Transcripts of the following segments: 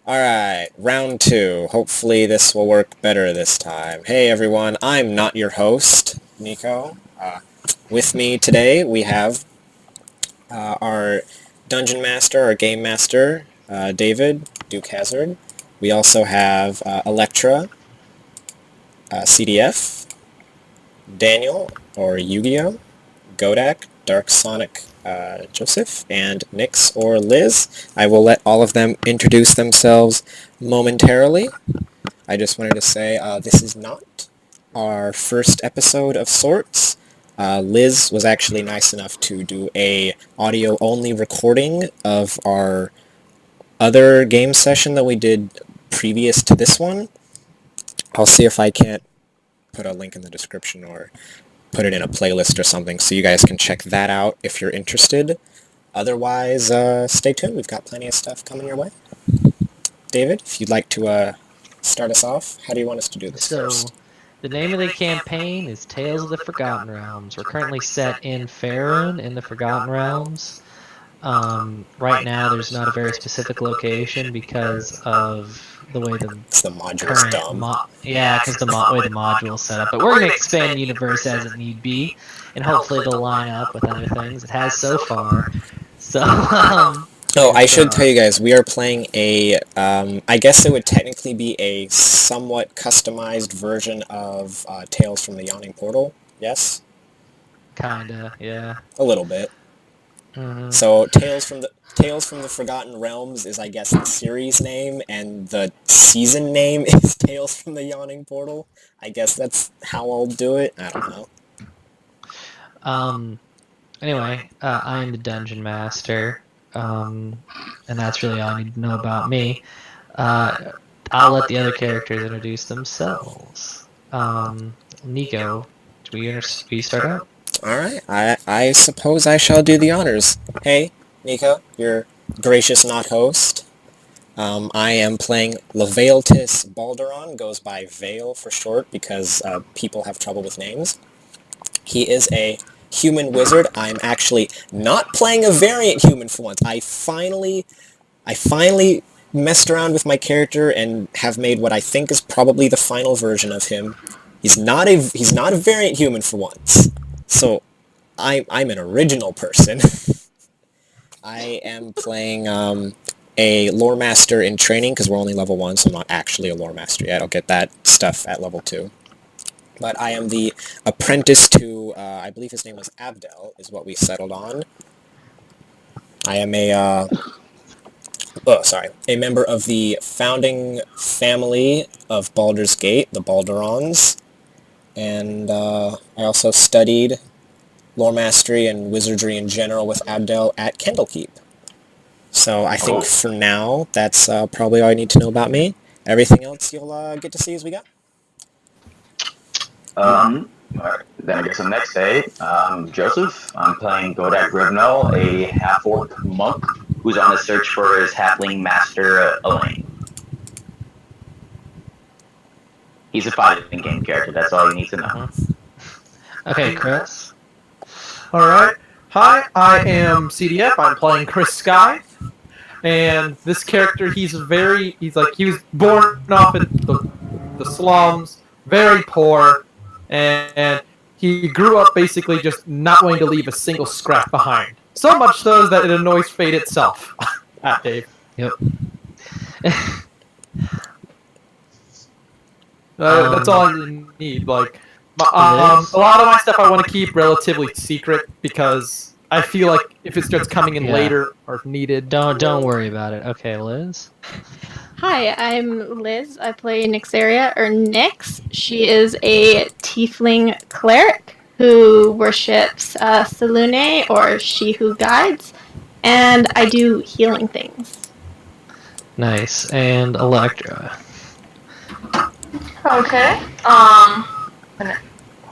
Alright, round two. Hopefully this will work better this time. Hey everyone, I'm not your host, Nico. With me today we have our Dungeon Master, our Game Master, David, Duke Hazard. We also have Electra, CDF, Daniel, or Yu-Gi-Oh!, Godak, Dark Sonic, Joseph, and Nyx or Liz. I will let all of them introduce themselves momentarily. I just wanted to say this is not our first episode of sorts. Liz was actually nice enough to do a audio-only recording of our other game session that we did previous to this one. I'll see if I can't put a link in the description or put it in a playlist or something so you guys can check that out if you're interested. Otherwise, stay tuned. We've got plenty of stuff coming your way. David, if you'd like to start us off, how do you want us to do this first? The name of the campaign is Tales of the Forgotten Realms. We're currently set in Faerun in the Forgotten Realms. Right now, there's not a very specific location because of the way the module's dumb. because the way the module's set up. But we're going to expand the universe as it need be, and hopefully it'll line up with other things. It has so far. So, Oh, I should tell you guys, we are playing a, I guess it would technically be a somewhat customized version of Tales from the Yawning Portal, yes? Kinda, yeah. A little bit. Mm-hmm. So, Tales from the Forgotten Realms is, I guess, the series name, and the season name is Tales from the Yawning Portal. I guess that's how I'll do it. I don't know. Anyway, I am the Dungeon Master. And that's really all I need to know about me. I'll let the other characters introduce themselves. Nico, will you start out? Alright, I suppose I shall do the honors. Hey, Nico, your gracious not host. I am playing Levailtis Balderon, goes by Vale for short because people have trouble with names. He is a human wizard. I'm actually not playing a variant human for once. I finally messed around with my character and have made what I think is probably the final version of him. He's not a variant human for once. So I'm an original person. I am playing a lore master in training because we're only level 1, so I'm not actually a lore master yet. I'll get that stuff at level 2. But I am the apprentice to, I believe his name was Abdel, is what we settled on. I am a member of the founding family of Baldur's Gate, the Balderons. And I also studied lore mastery and wizardry in general with Abdel at Candlekeep. So I think for now, that's probably all I need to know about me. Everything else you'll get to see as we go. Alright. Then I guess the next day, Joseph. I'm playing Godak Grivnell, a half-orc monk who's on a search for his halfling master, Elaine. He's a fighting game character, that's all you need to know. Okay, Chris. Alright. Hi, I am CDF. I'm playing Chris Sky. And this character, he was born off in the slums, very poor, and he grew up basically just not wanting to leave a single scrap behind. So much so that it annoys fate itself. Dave. Yep. That's all I need. Like, a lot of my stuff I want to keep relatively secret because I feel like if it starts coming in later or if needed. Don't worry about it. Okay, Liz. Hi, I'm Liz. I play Nyxaria, or Nyx. She is a tiefling cleric who worships Selune, or She Who Guides, and I do healing things. Nice. And Electra. Okay.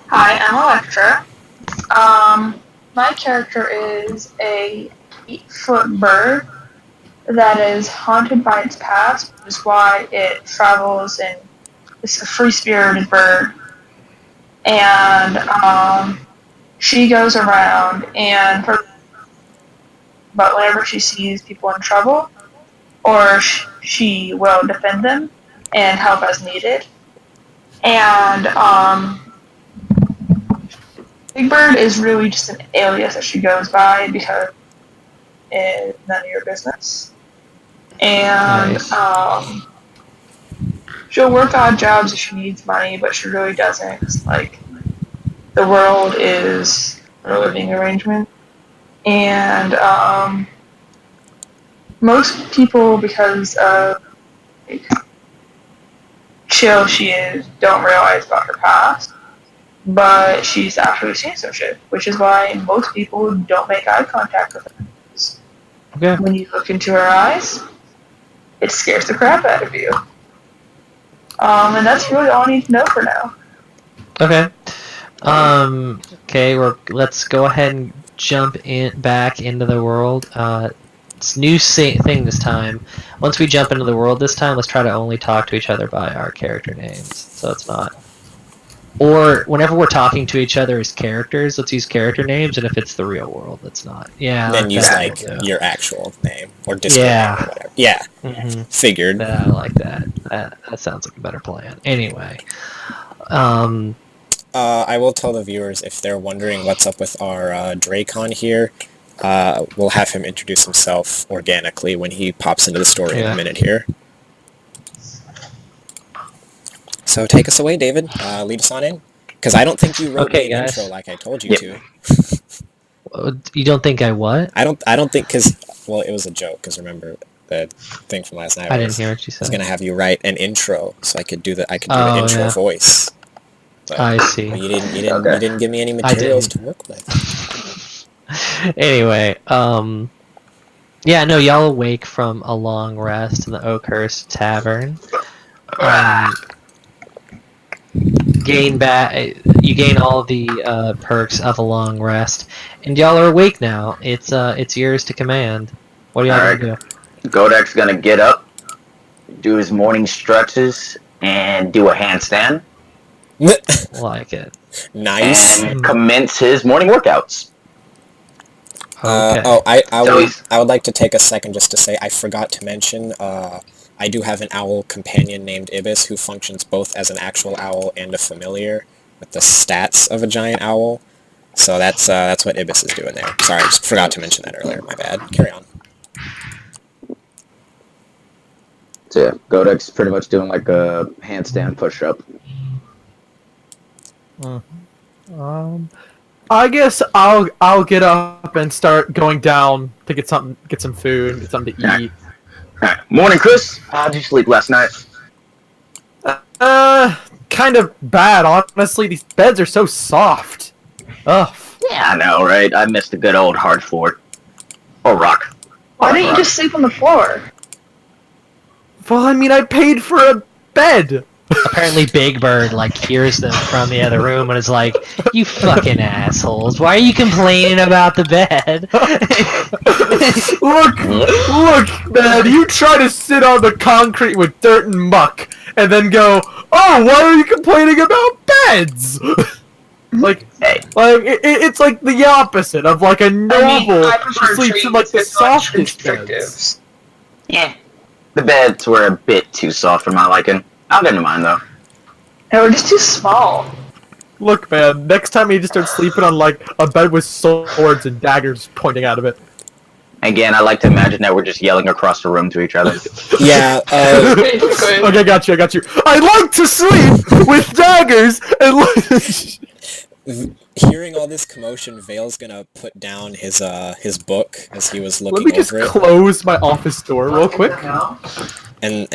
Hi, I'm Electra. My character is a 8-foot bird that is haunted by its past, which is why it travels and it's a free-spirited bird. And she goes around but whenever she sees people in trouble, or she will defend them and help as needed. And Big Bird is really just an alias that she goes by because it's none of your business. And Nice. she'll work odd jobs if she needs money, but she really doesn't. It's like the world is her living arrangement. And most people, because of like, chill she is, don't realize about her past. But she's actually seen some shit, which is why most people don't make eye contact with her. Okay. When you look into her eyes, it scares the crap out of you. And that's really all I need to know for now. Okay. Okay. Let's go ahead and jump back into the world. It's new thing this time. Once we jump into the world this time, let's try to only talk to each other by our character names. So it's not. Or whenever we're talking to each other as characters, let's use character names, and if it's the real world, let's not. Yeah. Then use that. like your actual name or Discord name or whatever. Yeah. Mm-hmm. Figured. I like that. That sounds like a better plan. Anyway. I will tell the viewers if they're wondering what's up with our Dracon here. We'll have him introduce himself organically when he pops into the story in a minute here. So take us away, David. Lead us on in. Because I don't think you wrote the intro like I told you to. You don't think I what? I don't think, because, well, it was a joke, because remember, the thing from last night I didn't hear what you said. I was going to have you write an intro, so I could do the intro voice. But I see. You didn't give me any materials to work with. Anyway, yeah, no, y'all awake from a long rest in the Oakhurst Tavern. You gain all of the perks of a long rest, and y'all are awake now. It's yours to command. What are y'all gonna do? Godak's gonna get up, do his morning stretches, and do a handstand. Like it. Nice. And commence his morning workouts. Okay. I would like to take a second just to say I forgot to mention I do have an owl companion named Ibis who functions both as an actual owl and a familiar with the stats of a giant owl. So that's what Ibis is doing there. Sorry, I just forgot to mention that earlier. My bad. Carry on. So yeah, Godak's pretty much doing like a handstand push-up. I guess I'll get up and start going down to get some food, get something to eat. Alright, morning, Chris. How did you sleep last night? Kind of bad, honestly. These beds are so soft. Ugh. Yeah, I know, right? I missed a good old hard floor. Or rock. Why didn't you just sleep on the floor? Well, I mean, I paid for a bed. Apparently Big Bird, hears them from the other room and is like, you fucking assholes, why are you complaining about the bed? Look, man, you try to sit on the concrete with dirt and muck, and then go, oh, why are you complaining about beds? It's like the opposite of a noble who sleeps in the softest beds. Yeah. The beds were a bit too soft for my liking. I'll get into mine, though. They were just too small. Look, man, next time you just start sleeping on, a bed with swords and daggers pointing out of it. Again, I like to imagine that we're just yelling across the room to each other. Yeah, Okay, got you. I like to sleep with daggers and... Hearing all this commotion, Vale's gonna put down his book as he was looking over it. Let me just close my office door real quick. And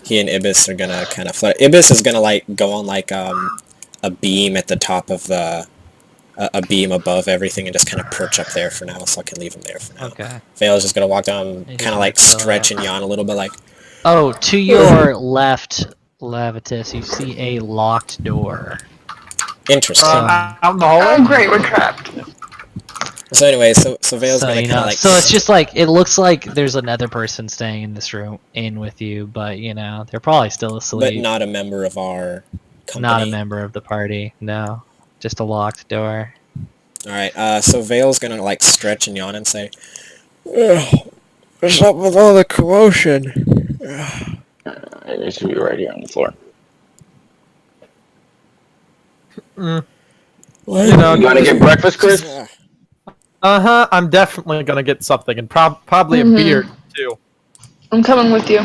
he and Ibis are gonna kind of flirt. Ibis is gonna go on a beam at the top of a beam above everything and just kind of perch up there for now, so I can leave him there for now. Okay. Vale's just gonna walk down, kind of stretch and yawn a little bit, Oh, to your left, Levitus, you see a locked door. Interesting. Out in the hallway? Oh, great, we're trapped. So anyway, so Vale's gonna kind of So it's just it looks like there's another person staying in this room with you, but they're probably still asleep. But not a member of our company. Not a member of the party. No, just a locked door. All right. So Vale's gonna stretch and yawn and say, "Ugh, What's up with all the commotion? It should be right here on the floor. What? You know, You gonna get breakfast, Chris? I'm definitely gonna get something, and probably a beer too. I'm coming with you.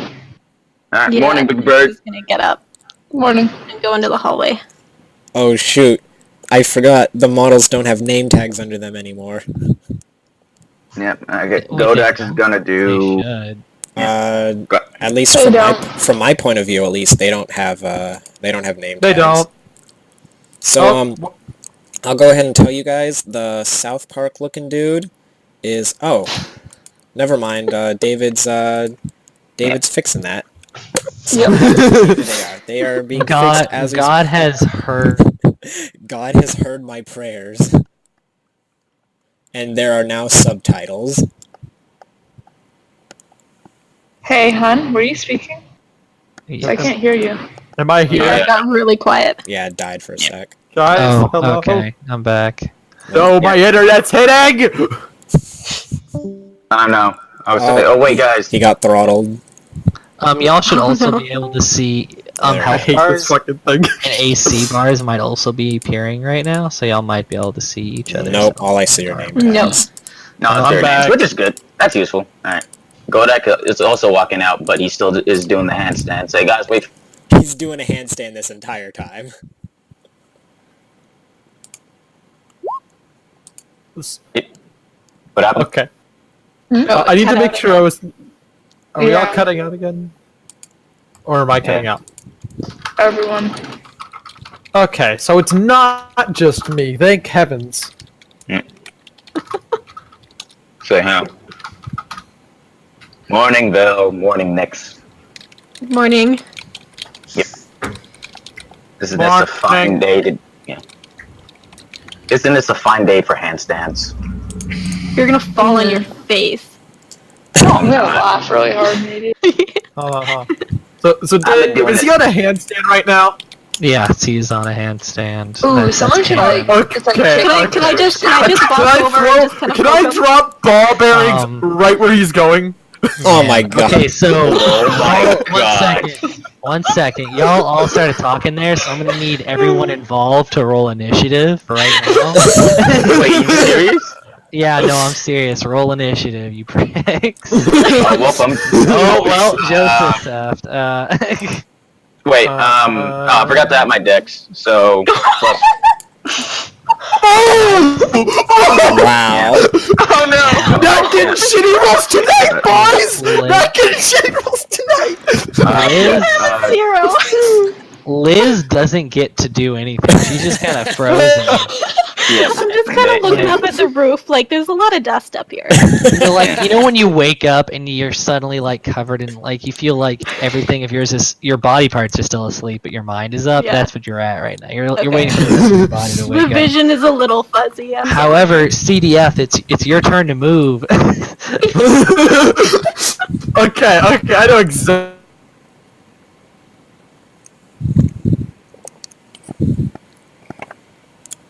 Alright, morning, Big Bird. He's gonna get up Morning. and go into the hallway. Oh shoot. I forgot the models don't have name tags under them anymore. Yep, okay. We Godax can- is gonna They do... should. At least They from don't. from my point of view, at least they don't have name tags. They don't. So I'll go ahead and tell you guys the South Park looking dude is never mind. David's fixing that. Yep. They are being God, fixed as God has heard. God has heard my prayers. And there are now subtitles. Hey, hon, were you speaking? I can't hear you. Am I here, It got really quiet. Yeah, it died for a sec. guys? Oh, Hello. okay. I'm back. No, my internet's hitting. I know. Oh, wait, guys. He got throttled. Y'all should also be able to see I I health hate bars this fucking thing. and AC bars might also be appearing right now, so y'all might be able to see each other. Nope, all I see are name No. tags. No, I'm it's their back. names, which is good. That's useful. Alright. Godak is also walking out, but he still is doing the handstand. Say, guys, wait. He's doing a handstand this entire time. What happened? Okay. Oh, I need to cut make out. sure I was. Are we all Yeah. cutting out again? Or am I cutting out? Everyone. Okay, so it's not just me. Thank heavens. Say, huh? Morning, Bill. Morning, Nix. Good morning. Isn't this a fine Morning. day to... Yeah. Isn't this a fine day for handstands? You're gonna fall on your face. I'm gonna laugh really hard, maybe. Hold on. So I've been Dave, doing is he it. on a handstand right now? Yeah, he's on a handstand. Ooh, That's someone should canon. like. It's like Okay. Can I just walk over and just kind of Can I drop ball bearings Um, right where he's going? Oh my god. Okay, so Oh my y'all- God. One second. Y'all all started talking there, so I'm gonna need everyone involved to roll initiative right now. Wait, you serious? Yeah, no, I'm serious. Roll initiative, you pricks. Oh, welcome. Oh well, Joseph left. Wait, I forgot to add my dex, so... Plus... Wow. Oh no! Not getting shitty rolls tonight, boys! Lit. Not getting shitty rolls tonight! Liz, Zero. Liz doesn't get to do anything. She's just kind of frozen. Yeah. I'm just kind of looking up at the roof, like there's a lot of dust up here. So, like, you know when you wake up and you're suddenly like covered in like you feel like everything of yours is your body parts are still asleep but your mind is up. Yeah. That's what you're at right now. You're Okay. waiting for the rest of your body to The wake up. vision is a little fuzzy. I'm sorry. However, CDF, it's your turn to move. Okay, I know exactly.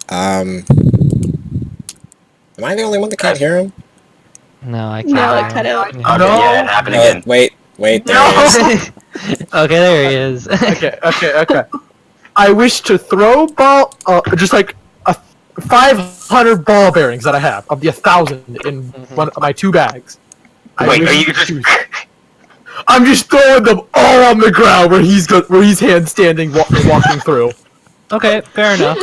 Am I the only one that can't hear him? No, I can't. No, hear it cut him. out. Okay, No. yeah, it happened again. Wait, there he is. Okay, there he is. Okay. I wish to throw ball, just like 500 ball bearings that I have of the 1,000 in one of my 2 bags. I Wait, wish are you to just... choose. I'm just throwing them all on the ground where he's handstanding, walking through. Okay, fair enough.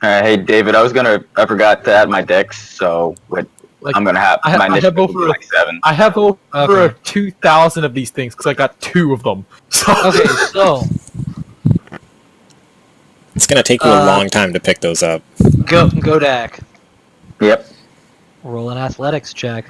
hey, David, I forgot to add my dex, so Like, I'm gonna have I have- my I have initiative will be over- like 7. I have over Okay. 2,000 of these things because I got 2 of them. So Okay, so It's gonna take you a long time to pick those up. go Dak. Yep. Roll an athletics check.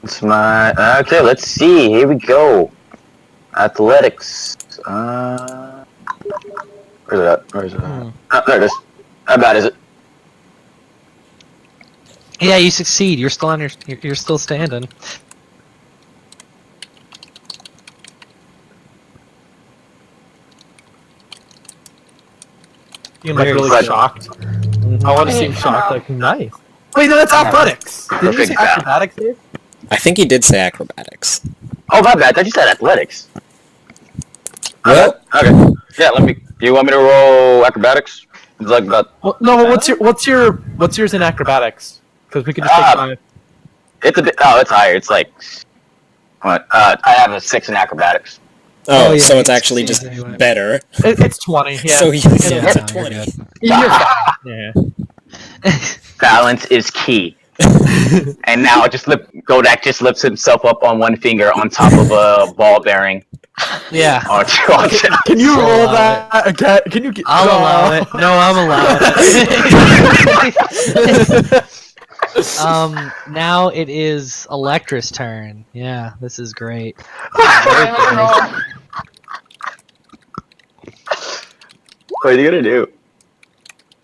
It's my... Okay, let's see. Here we go. Athletics. Where's it at? Where's it at? Oh, there it is. How bad is it? Yeah, you succeed. You're still on you're still standing. Being like Very really good. shocked. Mhm. I want to see him shocked. Like nice. Wait, no, that's athletics. Did you Perfect say balance. acrobatics, Dave? I think he did say acrobatics. Oh, my bad. I thought you said athletics. Well, Okay. Yeah, let me. Do you want me to roll acrobatics? It's like about. Well, no, what's yours in acrobatics? Because we could just take 5. It's a bit. Oh, it's higher. It's like. What? I have a 6 in acrobatics. oh, yeah, so it's it's- actually just anyway. better. It's 20. Yeah. So he's Yeah, at no, you're 20. good. You're fine. Yeah. Balance is key. And now Godak just lifts himself up on one finger on top of a ball bearing. Yeah. Can you I'll roll allow that? Okay. Can you get? I'll allow it. No, I'm allowing it. Now it is Electra's turn. Yeah, this is great. What are you gonna do?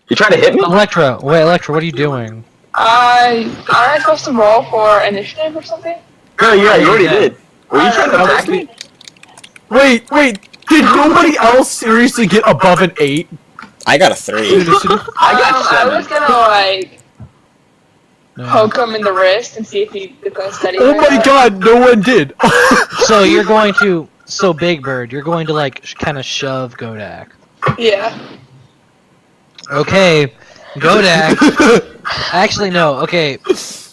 You trying to hit me? Electra, what are you doing? Am I supposed to roll for initiative or something? No, yeah, you already Yeah. did. Were you trying to attack me? Wait. Did nobody else seriously get above an 8? I got a 3. Initiative? I got I was 7. gonna like No. poke him in the wrist and see if he becomes steady. Oh my god, no one did. So you're going to, Big Bird, you're going to like kind of shove Godak. Yeah. Okay, Godak. Actually, no. Okay,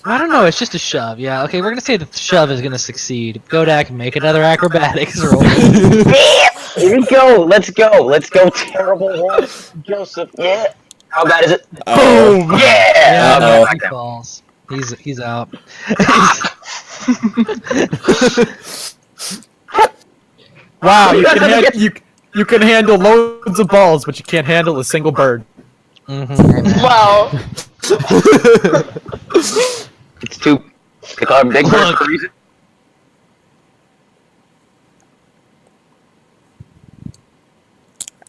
I don't know. It's just a shove. Yeah. Okay, we're gonna say that the shove is gonna succeed. Godak, make another acrobatics roll. Here we go. Let's go. Terrible roll. Joseph. Yeah. How bad is it? Oh, Boom. Yeah. Uh-oh. He falls. He's out. Wow, you can handle loads of balls, but you can't handle a single bird. Mhm. Wow. It's too. They call him Big Bird Look. for a reason.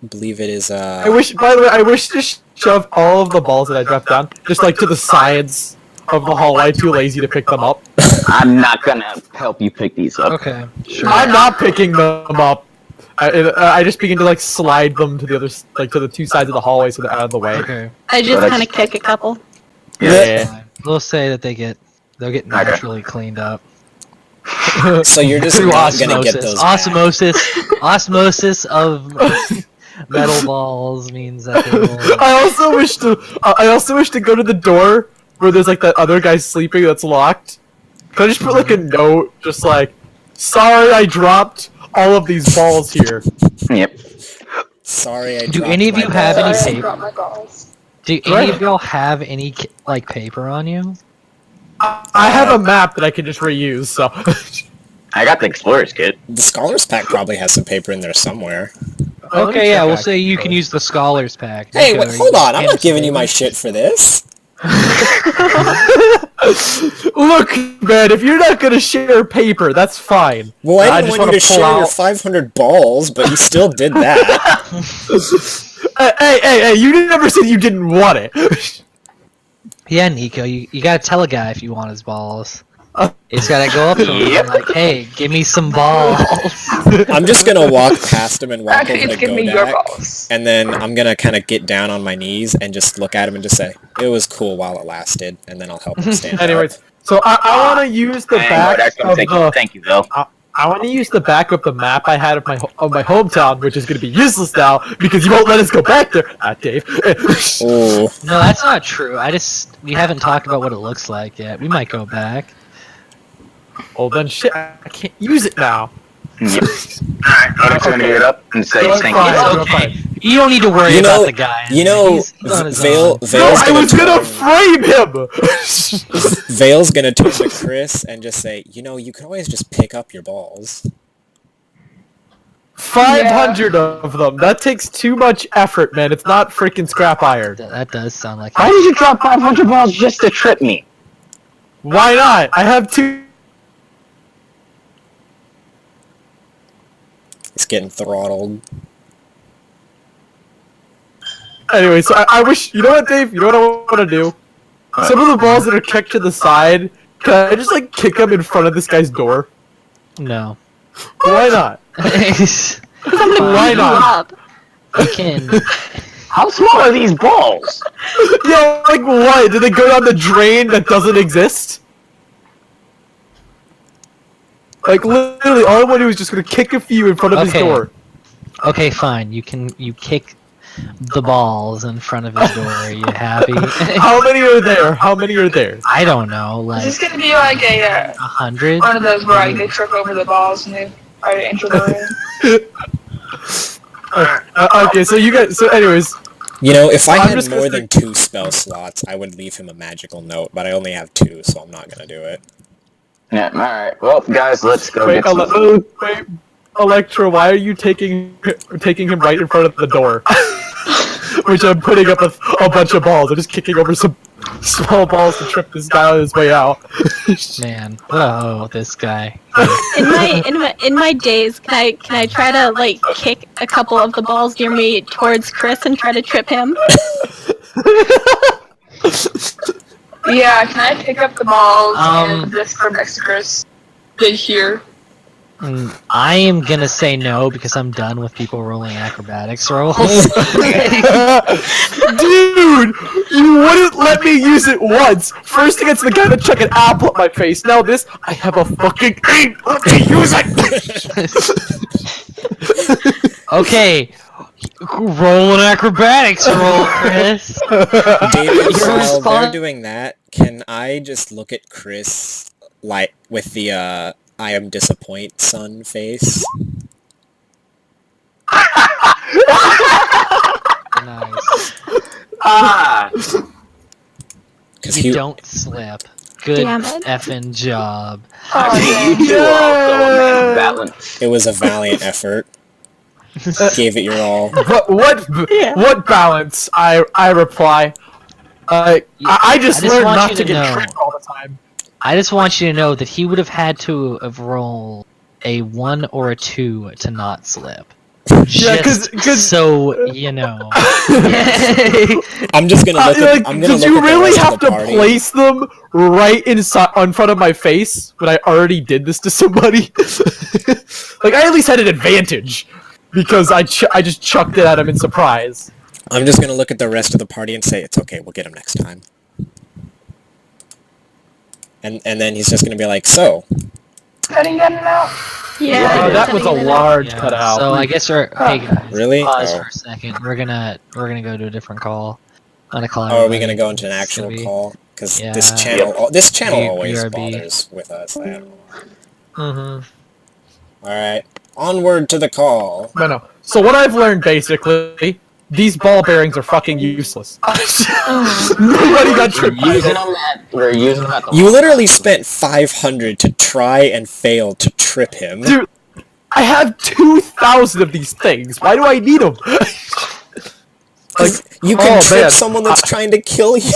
I believe it is, I wish, by the way, I wish to shove all of the balls that I dropped down, just like to the sides of the hallway. I'm too lazy to pick them up. I'm not gonna help you pick these up. Okay. Sure. I'm not picking them up. I just begin to like slide them to the other, like to the 2 sides of the hallway so they're out of the way. Okay. I just But kind of kick a couple. Yeah. We'll say that they'll get naturally cleaned up. so you're just Through not gonna get those back. osmosis of metal balls means that they will. I also wish to go to the door where there's like that other guy sleeping that's locked. Can I just put like a note, just like, sorry I dropped all of these balls here. Yep. Sorry, I Do dropped any of my you have balls. any Sorry, I paper? dropped my balls. Do any of y'all have any like paper on you? I have a map that I can just reuse, so. I got the Explorer's Kit. The Scholars Pack probably has some paper in there somewhere. Okay, yeah, we'll say you can use the Scholars Pack. Hey, Nico, wait, are hold you on, I'm not hands giving you paper? my shit for this. Look, man, if you're not gonna share paper, that's fine. Well, I I didn't just want you wanna to pull share your out- 500 balls, but you still did that. Hey, you never said you didn't want it. Yeah, Nico, you gotta tell a guy if you want his balls. He's gotta go up to him and like, hey, give me some balls. I'm just gonna walk past him and walk Actually, over it's to give me your Godak, balls. and then I'm gonna kind of get down on my knees and just look at him and just say, it was cool while it lasted, and then I'll help him stand Anyways, up. so I want to use the back of the. Thank you, though. I want to use the back of the map I had of my hometown, which is going to be useless now because you won't let us go back there. Dave. Ooh. No, that's not true. We haven't talked about what it looks like yet. We might go back. Well then, shit, I can't use it now. Yep. Alright, I'm just gonna get it up and say Go thank fine, you. go Okay. fine. You don't need to worry You know- about the guy. You know, He's on his Vale, own. No, Vale's I gonna was gonna turn, frame him. Vale's gonna turn to Chris and just say, you know, you can always just pick up your balls. 500 of them. That takes too much effort, man. It's not freaking scrap iron. That does sound like. Why did you drop 500 balls just to trip me? Why not? I have 2. He's getting throttled. Anyway, so I wish. You know what, Dave? You know what I want to do? Some of the balls that are kicked to the side, can I just like kick them in front of this guy's door? No. Why not? Somebody Why beat you not? up. You can. How small are these balls? Yeah, like what? Did they go down the drain that doesn't exist? Like literally, all I want to do is just gonna kick a few in front of his Okay. door. Okay, fine. You kick the balls in front of his door. Are you happy? How many are there? How many are there? I don't know, Is like this gonna be like a 100. one of those where like, they trip over the balls and they try to enter the ring? Okay, so you guys. So, anyways, You know, if I I'm had just gonna more say- than 2 spell slots, I would leave him a magical note, but I only have 2, so I'm not gonna do it. Yeah, alright. Well, guys, let's go wait, get some food. wait, Electra, why are you taking him right in front of the door? Which I'm putting up a bunch of balls. I'm just kicking over some small balls to trip this guy on his way out. Man, what a hoe, this guy. In my days, can I try to like kick a couple of the balls near me towards Chris and try to trip him? Yeah, can I pick up the balls Um, and this for next to Chris? Right here. I am gonna say no because I'm done with people rolling acrobatics rolls. Dude, you wouldn't let me use it once. First against the guy that chuck an apple at my face. Now this, I have a fucking aim. Let me use it. Okay, roll an acrobatics roll, Chris. David, Your while they're response- doing that, can I just look at Chris, like, with the, I am disappoint son face? Nice. Ah! Because You don't slip. Good Damn it. effing job. Oh, You dang. two are also a man of balance. it was a valiant effort. Gave it your all. What balance? I reply. I just I just learned want not you to to get know. tripped all the time. I just want you to know that he would have had to have rolled a 1 or a 2 to not slip. Yeah, Just 'cause- so you know. I'm just gonna look at. I'm gonna Did look you at the really rest have of the to party. place them right in front of my face when I already did this to somebody? Like I at least had an advantage because I just chucked it at him in surprise. I'm just gonna look at the rest of the party and say it's okay. We'll get him next time. And then he's just gonna be like, so. Cutting in and out. Yeah, that was a large Yeah, cutout. so I guess we're hey guys. Really? Pause Oh. for a second. We're gonna go to a different call. I'm gonna call. Oh, are we everybody. gonna go into an It's actual gonna be- call? Because Yeah. this channel always BRB. bothers with us. I don't know. Mm-hmm. Alright, onward to the call. No. So what I've learned basically, these ball bearings are fucking useless. Nobody got tripped. by them. We're using them at the You literally spent 500 to try and fail to trip him. Dude, I have 2,000 of these things. Why do I need them? Like, You can oh, trip man. someone that's trying to kill you.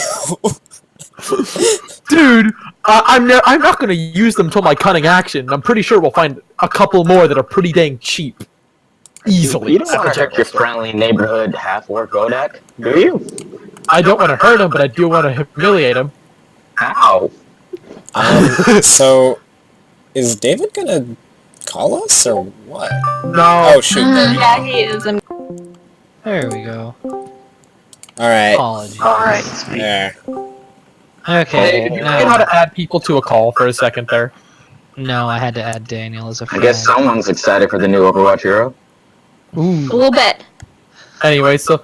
Dude, I'm not gonna use them till my cunning action. I'm pretty sure we'll find a couple more that are pretty dang cheap. Easily. You don't want to hurt your friendly neighborhood half-orc Godak, do you? I don't want to hurt him, but I do want to humiliate him. How? So, is David gonna call us or what? No. Oh shoot, there we Yeah, go. he is. There we go. Alright, Apologies. Alright. there. Okay. You know how to add people to a call for a second there. No, I had to add Daniel as a I friend. guess someone's excited for the new Overwatch hero. A little bit. Anyway, so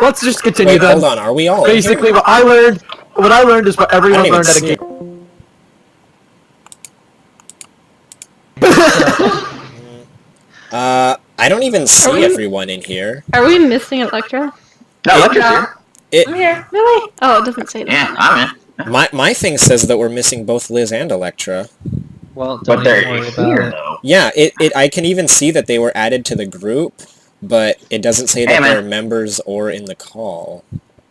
let's just continue Wait, then. hold on, are we all in Basically, here? what I learned is what I everyone didn't even learned at a see game. I don't even Are see we- everyone in here. Are we missing Electra? No, look No. here. I'm here. Really? Oh, it doesn't say that. Yeah, I'm in. My thing says that we're missing both Liz and Electra. Well, don't But even they're worry about here, it. though. Yeah, I can even see that they were added to the group, but it doesn't say that Hey, man. they're members or in the call.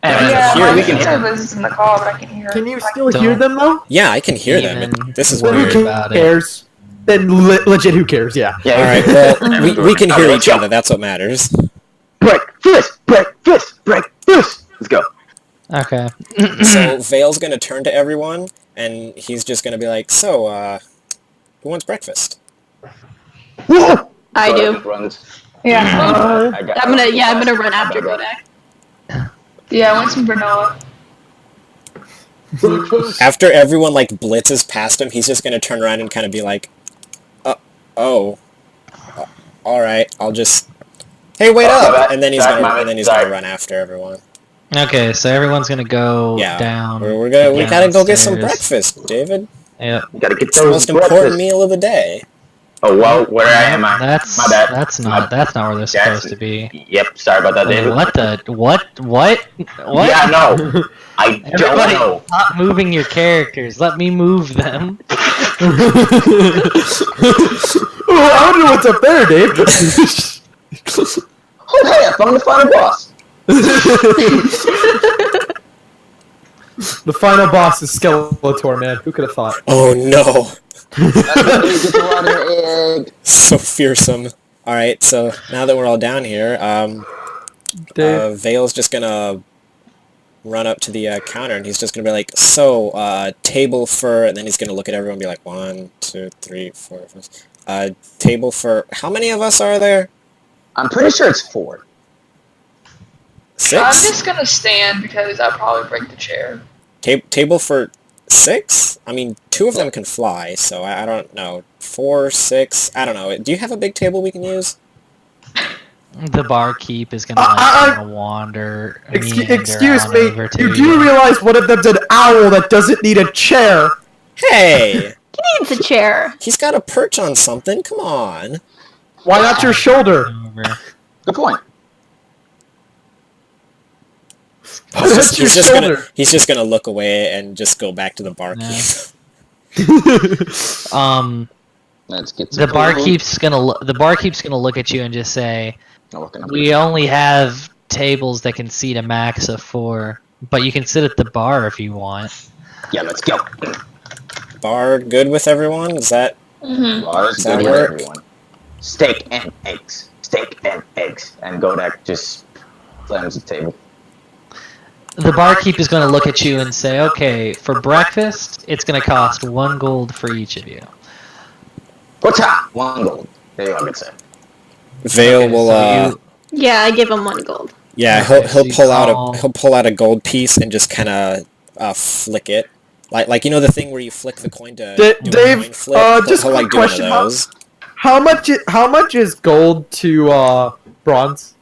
Hey, I man, can hear my them. computer is in the call, but I can hear. Can you I still Don't. hear them though? Yeah, I can hear them. Even This is Then worry weird. who about it. cares? Then legit, who cares? Yeah. Yeah, Alright, well, we can hear each other, that's what matters. Breakfast! Breakfast! Breakfast! Let's go. Okay. So, Vale's gonna turn to everyone, and he's just gonna be like, so, who wants breakfast? I do. Yeah. I got- I'm gonna run after Kodak. Yeah, I want some granola. After everyone like blitzes past him, he's just gonna turn around and kind of be like, "Oh, all right, I'll just, hey, wait up!" And then he's gonna run after everyone. Okay, so everyone's gonna go Yeah, down. we gotta go get some downstairs. breakfast, David. Yeah, You gotta get It's the most important meal of the day. Oh well, where am I? That's My bad. That's not where they're supposed to be. Yep, sorry about that, David. What the what? Yeah, no. I don't Everybody, know. stop moving your characters. Let me move them. Oh, I wonder what's up there, Dave. Oh hey, I found the final boss. The final boss is Skeletor, man. Who could have thought? Oh no, Get the water egg. so fearsome. All right, so now that we're all down here, Dave. Vale's just gonna run up to the counter, and he's just gonna be like, "So, table for," and then he's gonna look at everyone and be like, 1, 2, 3, 4, 5. Table for, how many of us are there? I'm pretty sure it's 4. 6? I'm just gonna stand because I'll probably break the chair. Table for 6? I mean, 2 of them can fly, so I don't know. 4, 6, I don't know. Do you have a big table we can use? The barkeep is gonna wander. Excuse meander on me. over to You do realize one of them's an owl that doesn't need a chair? Hey! He needs a chair. He's got a perch on something, come on. Why not your shoulder? over. Good point. He's just gonna look away and just go back to the barkeep. Let's get The barkeep's gonna look at you and just say, Oh, "We only have tables that can seat a max of 4, but you can sit at the bar if you want." Yeah, let's go. Bar good with everyone? Is that... Bars Does that good with work? everyone. Steak and eggs. Steak and eggs. And Godak just slams the table. The barkeep is gonna look at you and say, "Okay, for breakfast, it's gonna cost 1 gold for each of you." What's up? 1 gold. There you go, good say. Vale will, so Yeah, I give him 1 gold. yeah, Okay, so he'll you he'll pull out a gold piece and just kind of flick it, like you know the thing where you flick the coin to do a Dave, coin flip. just he'll quick like do one of question, those. How much is gold to bronze?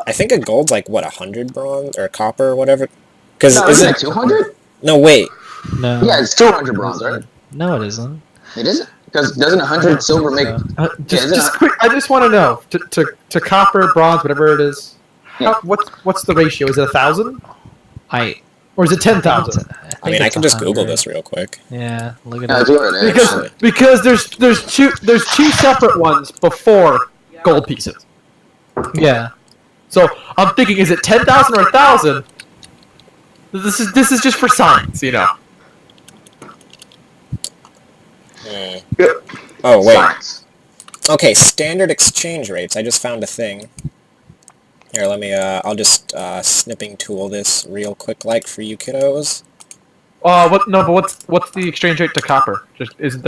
I think a gold's like what, 100 bronze or copper or whatever. Because No, isn't it 200? no wait, no, Yeah, it's 200 bronze, right? no, it isn't. It isn't? Because doesn't 100 silver make... Just quick. I just want to know to copper, bronze, whatever it is. Yeah. What's the ratio? Is it 1,000 I or is it 10,000? I mean I it's can just Google 100. this real quick. Yeah, look at No, that. it's 200, actually. Because there's two separate ones before gold pieces. Yeah. So I'm thinking, is it 10,000 or 1,000? This is just for science, you know. Oh wait. Science. Okay, standard exchange rates. I just found a thing. Here, let me, I'll just, snipping tool this real quick, like, for you kiddos. But what's the exchange rate to copper? Isn't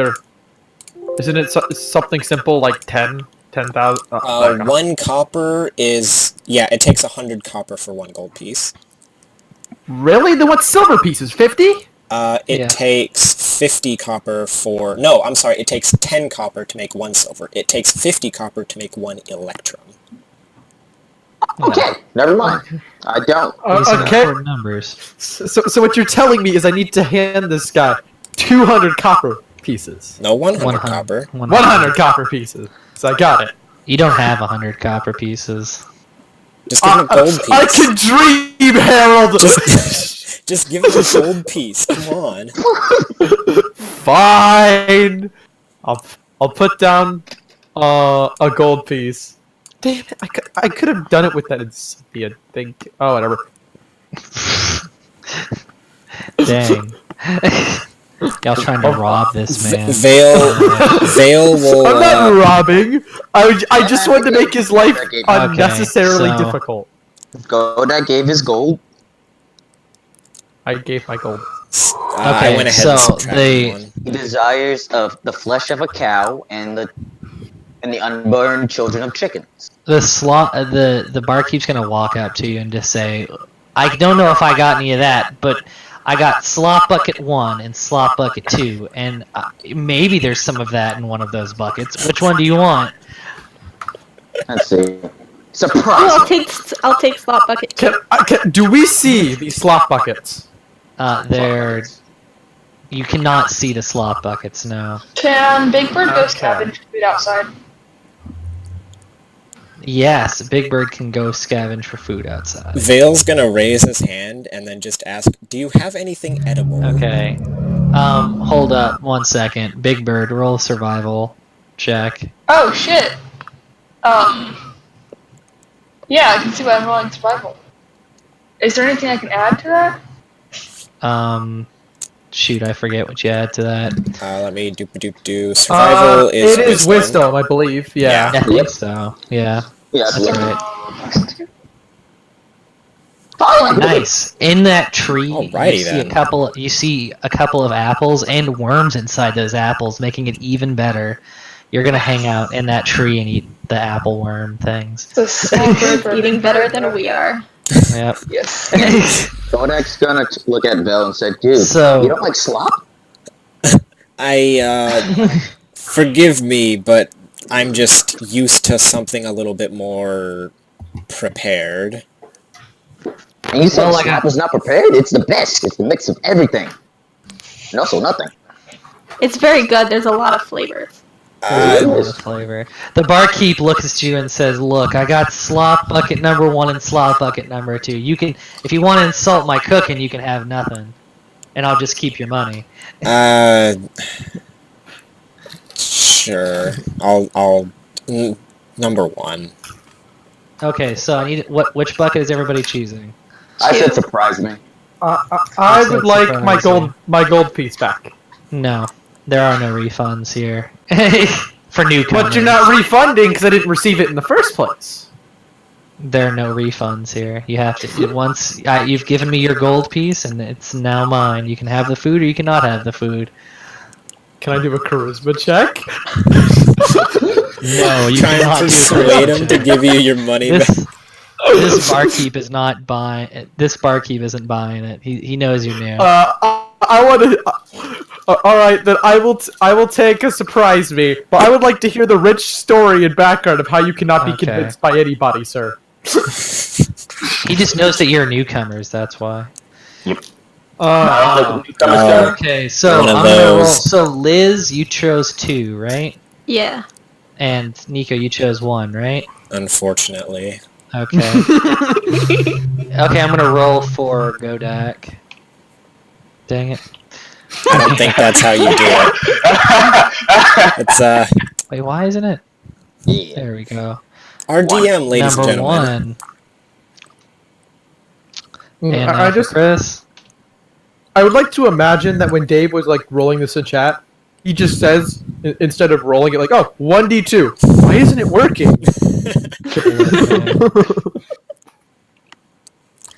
it something simple like 10,000? 1 copper is, yeah, it takes 100 copper for 1 gold piece. Really? Then what's silver pieces? 50? It Yeah. takes 50 copper for, no, I'm sorry, it takes 10 copper to make 1 silver. It takes 50 copper to make 1 electrum. Okay, never mind. I don't. These are Okay. important numbers. So what you're telling me is I need to hand this guy 200 copper pieces. No, 100 copper. 100 copper pieces. So I got it. You don't have 100 copper pieces. Just give him a gold piece. I can dream, Harold. Just give him a gold piece, come on. Fine. I'll put down a gold piece. Damn it! I could have done it with that Insignia thing. Oh, whatever. Dang. Y'all trying to rob this man. Vale will, I'm not robbing. I just wanted to make his life Okay, unnecessarily so- difficult. Godak gave his gold. I gave my gold. I Okay, went ahead and so subtracted they- 1. He desires of the flesh of a cow and the and the unborn children of chickens. The barkeep's gonna walk up to you and just say, I don't know if I got any of that, but I got slop bucket 1 and slop bucket 2, and maybe there's some of that in one of those buckets. Which one do you want? Let's see. Oh, Surprise! I'll take slot bucket too. Do we see these slop buckets? You cannot see the slop buckets, no. Can Big Bird go Okay. scavenge food outside? Yes, Big Bird can go scavenge for food outside. Vale's gonna raise his hand and then just ask, do you have anything edible? Okay. Hold up 1 second. Big Bird, roll a survival check. Oh shit. Yeah, I can see why I'm rolling survival. Is there anything I can add to that? Shoot, I forget what you add to that. Let me do. Survival is it is wisdom, I believe. Yeah. I think so. Yeah. Yeah, That's right. right. Nice. In that tree, Alrighty you see then. you see a couple of apples and worms inside those apples, making it even better. You're gonna hang out in that tree and eat the apple worm things. The snake bird Eating better than we are. Yep. Yes. Kodak's gonna look at Bell and say, dude, So- you don't like slop? Forgive me, but I'm just used to something a little bit more prepared. And you said Well, like slop is not prepared? It's the best. It's the mix of everything. And also nothing. It's very good. There's a lot of flavors. Flavor. The barkeep looks at you and says, "Look, I got slop bucket number 1 and slop bucket number 2. You can, if you want to insult my cooking, you can have nothing, and I'll just keep your money." Sure. Number 1. Okay, so I need which bucket is everybody choosing? I said surprise me. I would like my gold piece back. No, there are no refunds here for newcomers. But you're not refunding because I didn't receive it in the first place. There are no refunds here. You have to once you've given me your gold piece, and it's now mine. You can have the food, or you cannot have the food. Can I do a charisma check? No, you Try and cannot do a persuade charisma him to check. give you your money back. This barkeep is not buying. This barkeep isn't buying it. He knows you're new. I want to. All right, then I will take a surprise me, but I would like to hear the rich story and background of how you cannot be Okay. convinced by anybody, sir. He just knows that you're newcomers. That's why. Okay, so One of I'm gonna roll. those. So Liz, you chose 2, right? Yeah. And Nico, you chose 1, right? Unfortunately. Okay. Okay, I'm gonna roll for Godak. Dang it. I don't think that's how you do it. It's Wait, why isn't it? Yeah. There we go. our DM, ladies and Number gentlemen. 1. And I for just Chris. I would like to imagine that when Dave was like rolling this in chat, he just says instead of rolling it like, "Oh, 1d2. Why isn't it working?"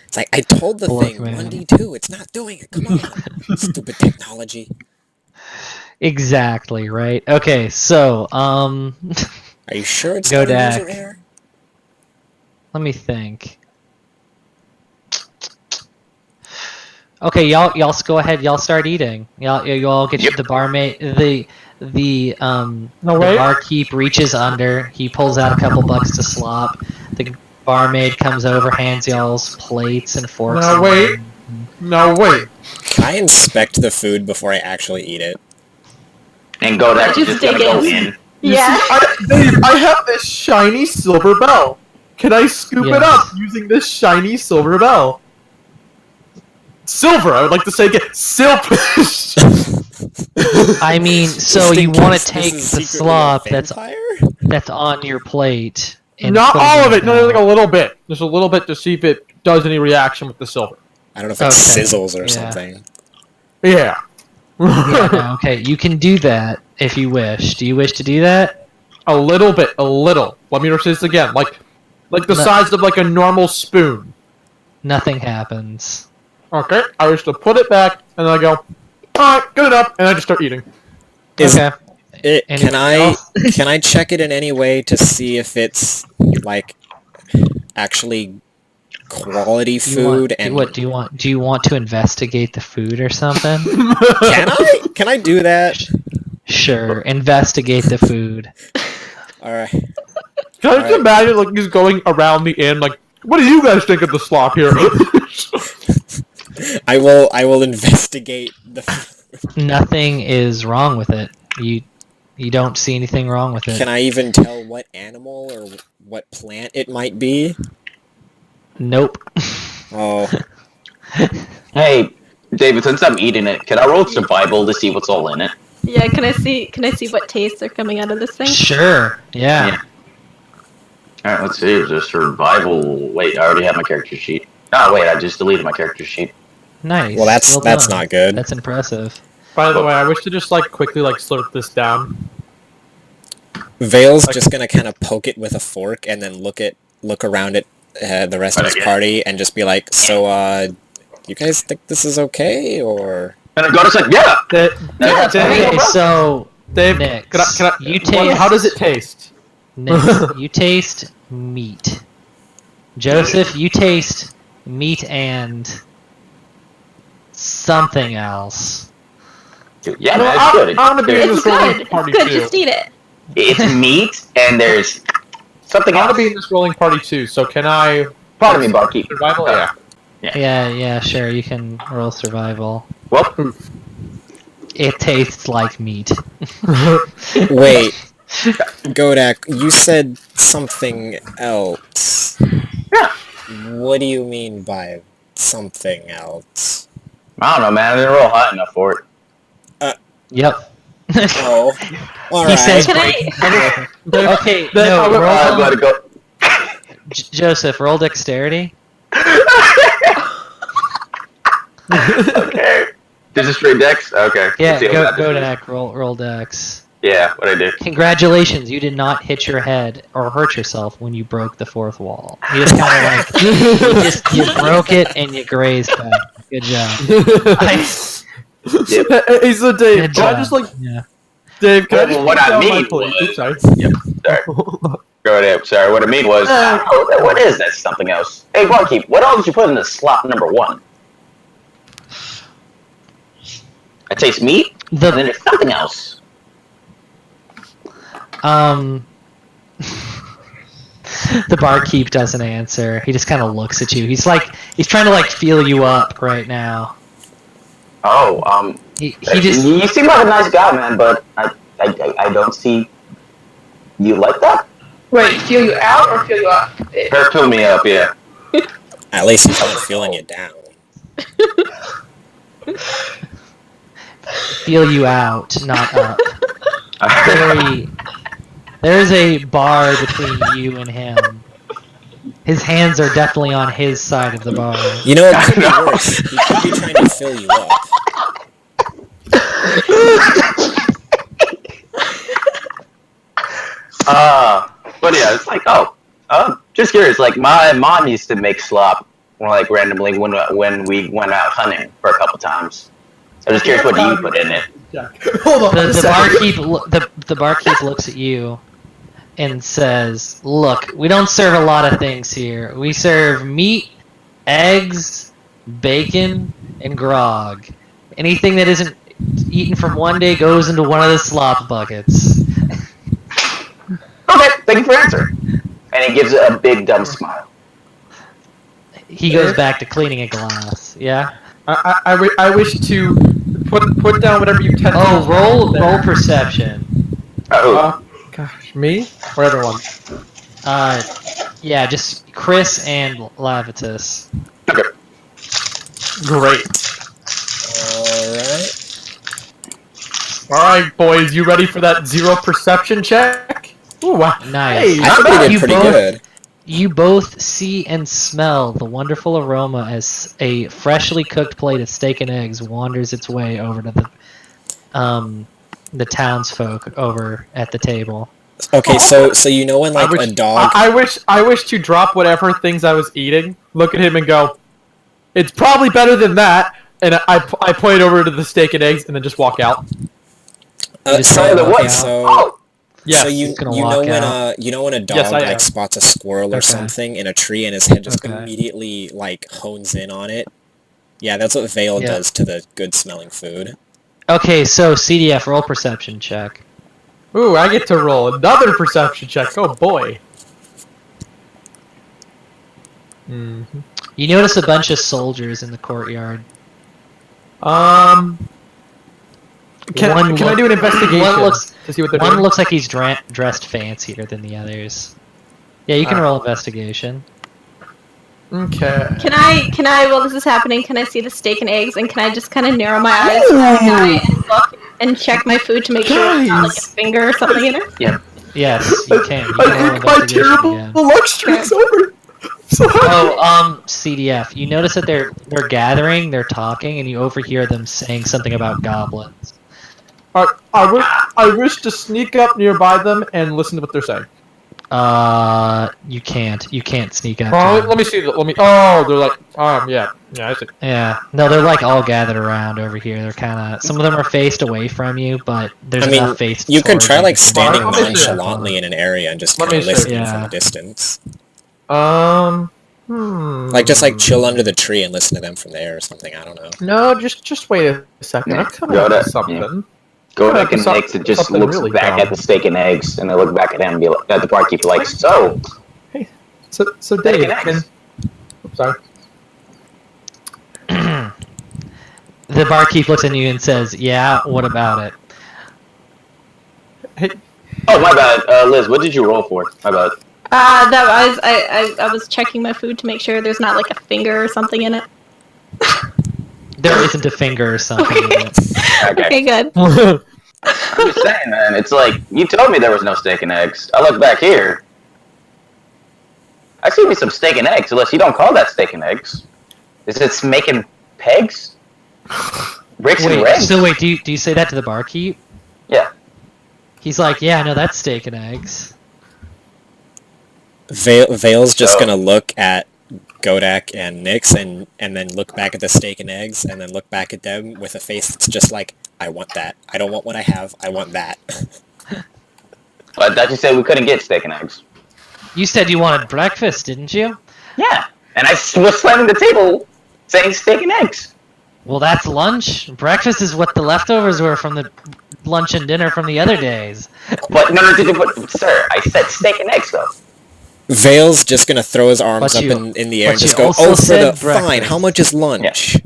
It's like, I told the Look, thing, man. 1d2, it's not doing it, come on. Stupid technology. Exactly, right? Okay, so, Are you sure it's Go not a Dak. user error? let me think. Okay, y'all go ahead. Y'all start eating. Y'all get the barmaid. The wait. barkeep reaches under. He pulls out a couple bucks to slop. The barmaid comes over, hands y'all's plates and forks. No, wait. No, wait. Can I inspect the food before I actually eat it? And Kodak's Just just gonna dig go in. in. You Yeah. see, Dave, I have this shiny silver bell. Can I scoop it Yes. up using this shiny silver bell? Silver, I would like to say again. Silver. I mean, so Just in you want case to this take is the secretly a slop vampire? that's on your plate. And Not put it all in of it. your No, like a mouth. little bit. Just a little bit to see if it does any reaction with the silver. I don't know if it Okay. sizzles or Yeah. something. Yeah. Yeah, no, okay, you can do that if you wish. Do you wish to do that? A little bit. A little. Let me resist this again. Like the No. size of like a normal spoon. Nothing happens. Okay. I just to put it back and then I go, alright, good enough, and I just start eating. Is- Okay. Can I else? can I check it in any way to see if it's like actually quality food and Do you want to investigate the food or something? Can I do that? Sure, investigate the food. All right. Can I just Alright. imagine like he's going around the inn like, what do you guys think of the slop here? I will investigate the Nothing is wrong with it. You don't see anything wrong with it. Can I even tell what animal or what plant it might be? Nope. Oh, Hey, David, since I'm eating it, can I roll survival to see what's all in it? Yeah, can I see what tastes are coming out of this thing? Sure. Yeah. Alright, let's see. Is there survival? Wait, I already have my character sheet. Oh, wait, I just deleted my character sheet. Nice. well that's Well done. not good. That's impressive. By the way, I wish to just like quickly like slurp this down. Vale's just gonna kind of poke it with a fork and then look around at the rest of his party and just be like, so you guys think this is okay or? And I got us like, yeah! Okay, so Dave, Nix, can I, you taste. how does it taste? Nix, you taste meat. Joseph, you taste meat and something else. Yeah, No, man, it's good. I want to be in It's this rolling good. party It's good. too. Just eat it. It's meat, and there's something I want else. to be in this rolling party too. So can I? Pardon me, barkeep. Survival? Yeah. Yeah, sure. You can roll survival. Well, It tastes like meat. Wait, Godak, you said something else. Yeah. What do you mean by something else? I don't know, man. I didn't roll high enough for it. Yep. Oh, all He right. says, Can I? okay, Then no, I would- I've got roll, to go. Joseph, roll dexterity. Okay. This is straight dex? Okay. Yeah, Let's see what go happens. deck, roll dex. Yeah, what I do. Congratulations, you did not hit your head or hurt yourself when you broke the fourth wall. You just kind of like, you broke it and you grazed back. Good job. Hey, so Dave, Good can I job. just like Yeah. Dave? Can I Well, just what put I down my mean plate? was- Oops, sorry. Yep, sorry. Go ahead. Sorry, what I mean was, what is that? Something else. Hey, barkeep, what else did you put in the slot number 1? I taste meat, and then The there's something else. the barkeep doesn't answer. He just kind of looks at you. He's trying to like feel you up right now. Oh, He just you seem like a nice guy, man, but I don't see you like that. Wait, feel you out or feel you up? Or fill me up, yeah. At least he's not feeling it down. feel you out, not up. There's a bar between you and him. His hands are definitely on his side of the bar. You know, it could be worse. He could be trying to fill you up. But yeah, it's like, just curious. Like my mom used to make slop, like randomly when we went out hunting for a couple times. So I'm just curious, what do you put in it? Hold on. The barkeep looks at you and says, "Look, we don't serve a lot of things here. We serve meat, eggs, bacon, and grog. Anything that isn't eaten from one day goes into one of the slop buckets." Okay, thank you for answering. And he gives a big dumb smile. He goes back to cleaning a glass. Yeah. I wish to put down whatever you tend. Oh, roll perception. Oh, Gosh, me or everyone? Yeah, just Chris and Lavitus. okay. Great. Alright. All right, boys, you ready for that 0 perception check? Ooh, wow. Nice. Hey, I think we You did pretty both- good. You both see and smell the wonderful aroma as a freshly cooked plate of steak and eggs wanders its way over to the townsfolk over at the table. Okay, so you know when I like wish, a dog. I wish to drop whatever things I was eating, look at him and go, it's probably better than that, and I point over to the steak and eggs and then just walk out. just Tell gonna you the walk what? out? So, Oh, Yes. so He's gonna you walk know when out. a dog Yes, I am. like spots a squirrel or Okay. something in a tree and his head just Okay. immediately like hones in on it. Yeah, that's what Vale Yeah. does to the good smelling food. Okay, so CDF, roll perception check. Ooh, I get to roll another perception check. Oh boy. You notice a bunch of soldiers in the courtyard. Can One I do an investigation looks- to see what they're One doing? looks like he's dressed fancier than the others. Yeah, you can roll investigation. Okay. Can I, while this is happening, can I see the steak and eggs, and can I just kind of narrow my eyes and look and check my food to make sure it's not like a Guys! finger or something in it? Yes, you can. You can I roll think my investigation terrible again. luck streak's over. So CDF. You notice that they're gathering, they're talking, and you overhear them saying something about goblins. I wish to sneak up nearby them and listen to what they're saying. You can't. You can't sneak up. Oh, to them. let me see. Oh, they're like, yeah, I see. Yeah. No, they're like all gathered around over here. They're kind of. Some of them are faced away from you, but there's I mean, enough faced. you could towards try like you. standing Let me see. nonchalantly in an area and just Let kind me of see. listening from Yeah. a distance. Like Just like chill under the tree and listen to them from there or something. I don't know. No, just wait a second. I'm coming Go up to- with something. Godek and Nix and just Something looks really back dumb. at the steak and eggs, and they look back at him and be like, at the barkeep like, so, So steak Dave, and eggs. sorry. The barkeep looks at you and says, "Yeah, what about it?" Oh, my bad. Liz, what did you roll for? My bad. I was checking my food to make sure there's not like a finger or something in it. There isn't a finger or something in it. Okay. Okay, good. I'm just saying, man. It's like, you told me there was no steak and eggs. I look back here. I see me some steak and eggs, unless you don't call that steak and eggs. Is it making pegs? Bricks and Wait, rings? so wait, do you say that to the barkeep? Yeah. He's like, "Yeah, no, that's steak and eggs." Vale's just So- gonna look at Godak and Nix and then look back at the steak and eggs and then look back at them with a face that's just like, I want that. I don't want what I have. I want that. But that you said we couldn't get steak and eggs. You said you wanted breakfast, didn't you? Yeah. And I was slamming the table saying steak and eggs. Well, that's lunch. Breakfast is what the leftovers were from the lunch and dinner from the other days. But, but, sir, I said steak and eggs, though. Vale's just gonna throw his arms But up you- in the air and but just you go, also oh, for said the fine, breakfast. how much is lunch?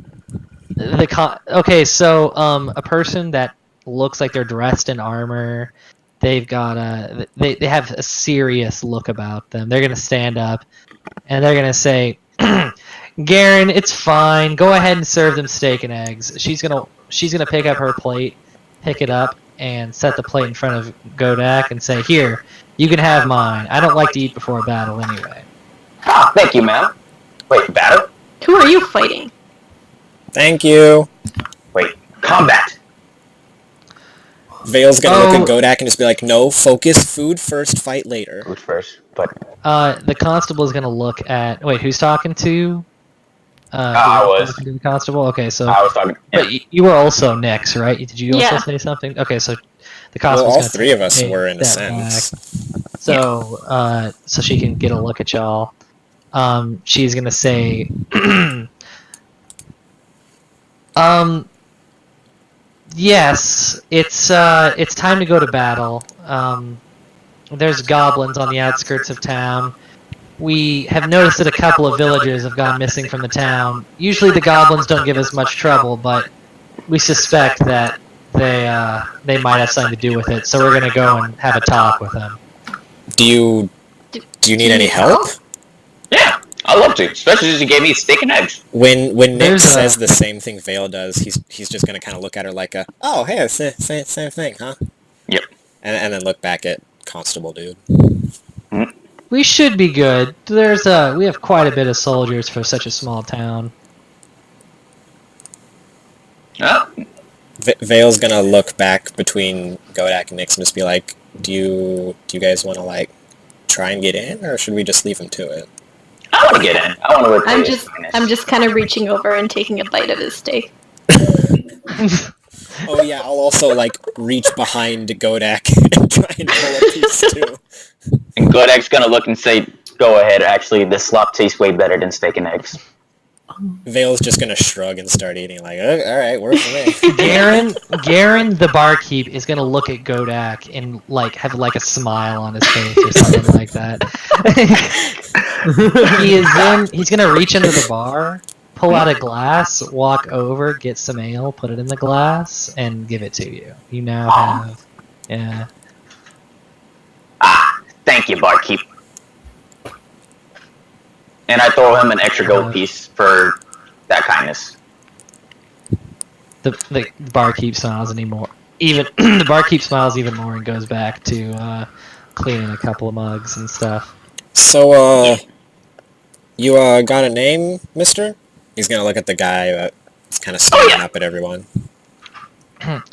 Okay, so a person that looks like they're dressed in armor, they've got they have a serious look about them. They're gonna stand up and they're gonna say, "Garen, it's fine. Go ahead and serve them steak and eggs." She's gonna pick up her plate, pick it up, and set the plate in front of Godak and say, "Here, you can have mine. I don't like to eat before a battle anyway." Ah, thank you, ma'am. Wait, battle? Who are you fighting? Thank you. Wait, combat. Vale's gonna look Oh. at Godak and just be like, no, focus, food first, fight later. Who's first? But The constable is gonna look at. Wait, who's talking to? I was. talking to the constable. Okay, so. I was talking. Yeah. But you were also Nix, right? Did you also Yeah. say something? Okay, so the Well, constable's all gonna three of us take were in a step sense. back. So, so she can get a look at y'all. She's gonna say, yes, it's time to go to battle. There's goblins on the outskirts of town. We have noticed that a couple of villagers have gone missing from the town. Usually the goblins don't give us much trouble, but we suspect that they might have something to do with it, so we're gonna go and have a talk with them. Do you need any help? Yeah, I'd love to, especially since you gave me steak and eggs. When Nick There's a- says the same thing Vale does, he's just gonna kind of look at her like a, oh, hey, same thing, huh? Yep. And then look back at Constable Dude. We should be good. We have quite a bit of soldiers for such a small town. Oh, Vale's gonna look back between Godak and Nix and just be like, do you guys want to like try and get in, or should we just leave him to it? I want to get in. I want to look. I'm just kind of reaching over and taking a bite of his steak. Oh yeah, I'll also like reach behind Godak and try and pull a piece too. And Godak's gonna look and say, "Go ahead. Actually, the slop tastes way better than steak and eggs." Vale's just gonna shrug and start eating. Like, all right, works for me. Garen, the barkeep, is gonna look at Godak and like have like a smile on his face or something like that. He's gonna reach into the bar, pull out a glass, walk over, get some ale, put it in the glass, and give it to you. You now have, yeah. Thank you, barkeep. And I throw him an extra gold piece for that kindness. The barkeep smiles anymore. Even the barkeep smiles even more and goes back to cleaning a couple of mugs and stuff. So, you got a name, mister? He's gonna look at the guy that's kind of staring up at everyone.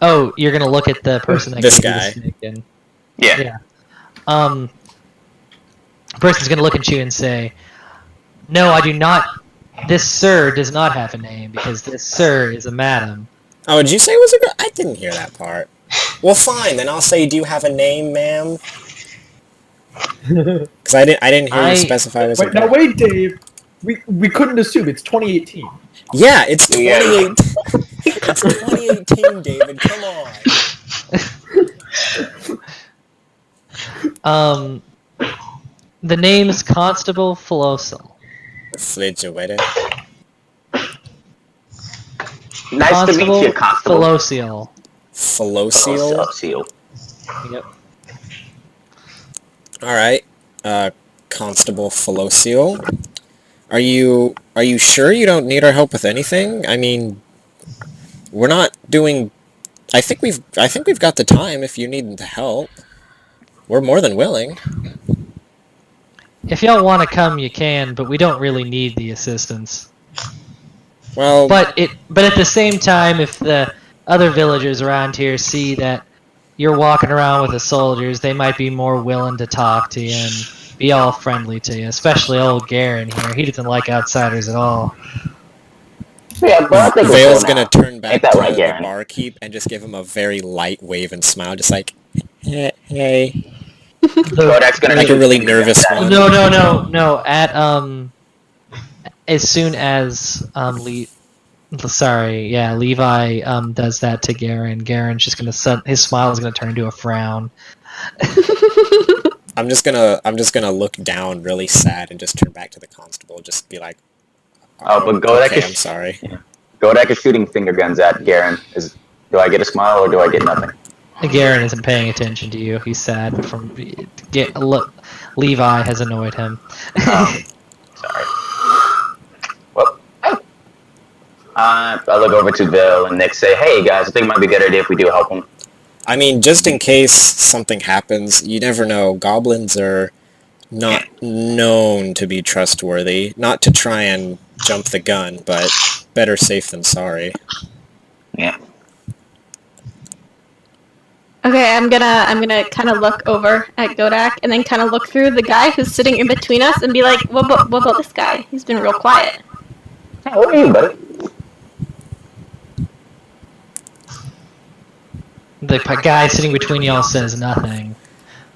Oh, you're gonna look at the person that This gave you guy. the stick and Yeah. the person's gonna look at you and say, "No, I do not. This sir does not have a name because this sir is a madam." Oh, did you say it was a girl? I didn't hear that part. Well, fine, then I'll say, do you have a name, ma'am? Because I didn't hear you specify it as a Wait, now girl. wait, Dave. We couldn't assume it's 2018. Yeah, it's Yeah. 2018. It's 2018, David. Come on. The name's Constable Flosel. Flijueta. Nice to meet you, Constable. Flosiel. Felocial. Seal. Yep. Alright. Constable Felocial. Are you sure you don't need our help with anything? I mean, we're not doing... I think we've got the time if you need the help. We're more than willing. If y'all want to come, you can, but we don't really need the assistance. Well, But at the same time, if the other villagers around here see that you're walking around with the soldiers, they might be more willing to talk to you and be all friendly to you. Especially old Garen here. He doesn't like outsiders at all. Yeah, but I think we're Vale's cool gonna now. turn back Ain't that to right, the Garen? barkeep and just give him a very light wave and smile, just like, hey. Godak's gonna Like make a really finger nervous guns at one. him. No. At as soon as Levi does that to Garen. Garen's just gonna his smile is gonna turn into a frown. I'm just gonna look down really sad and just turn back to the constable, just be like, Oh, but Godak okay, is I'm sorry. Godak is shooting finger guns at Garen. Do I get a smile or do I get nothing? Garen isn't paying attention to you. He's sad Levi has annoyed him. Sorry. Well, I look over to Bill and Nick, say, "Hey guys, I think it might be a good idea if we do help him." I mean, just in case something happens, you never know. Goblins are not known to be trustworthy. Not to try and jump the gun, but better safe than sorry. Yeah. Okay, I'm gonna kind of look over at Godak and then kind of look through the guy who's sitting in between us and be like, what about this guy? He's been real quiet. Hey, what are you, buddy? The guy sitting between y'all says nothing.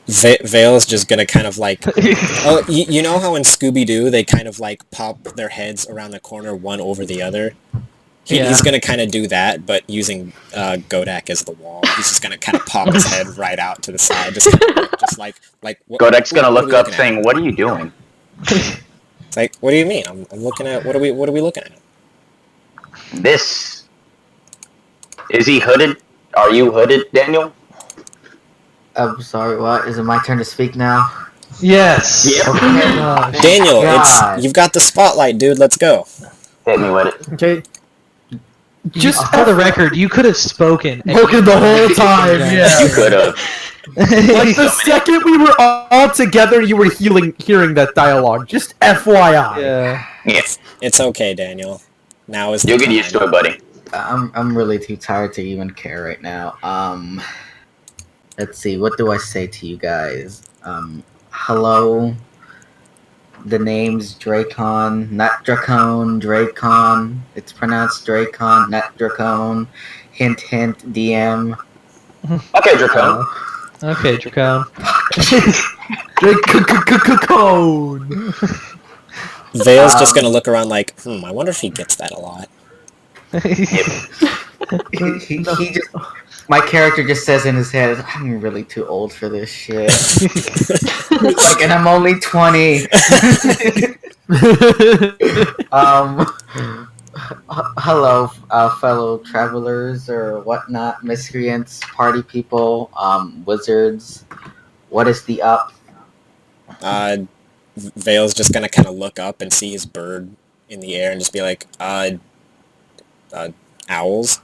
Vale's just gonna kind of like... Oh, you know how in Scooby-Doo they kind of like pop their heads around the corner one over the other? He's gonna kind of do that, but using Godak as the wall. He's just gonna kind of pop his head right out to the side, just like what, Godak's gonna what are look we up looking at? saying, "What are you doing?" It's like, what do you mean? I'm looking at... What are we looking at? This. Is he hooded? Are you hooded, Daniel? I'm sorry, what? Is it my turn to speak now? Yes. Yep. Oh, Daniel, God. you've got the spotlight, dude. Let's go. Hit me with it. Okay. Just for the record, you could have spoken. Spoken the whole time, yeah. You could have. Like the second we were all together, you were hearing that dialogue. Just FYI. Yeah. Yes. It's okay, Daniel. Now is the You'll get time. used to it, buddy. I'm really too tired to even care right now. Let's see, what do I say to you guys? Hello. The name's Dracon, not Dracone, Dracon. It's pronounced Dracon, not Dracone. Hint, hint, DM. Okay, Dracone. Okay, Dracone. Cone. Vale's just gonna look around like, I wonder if he gets that a lot. He just. My character just says in his head, I'm really too old for this shit. Like, and I'm only 20. Hello, fellow travelers or whatnot, miscreants, party people, wizards. What is the up? Vale's just gonna kind of look up and see his bird in the air and just be like, owls.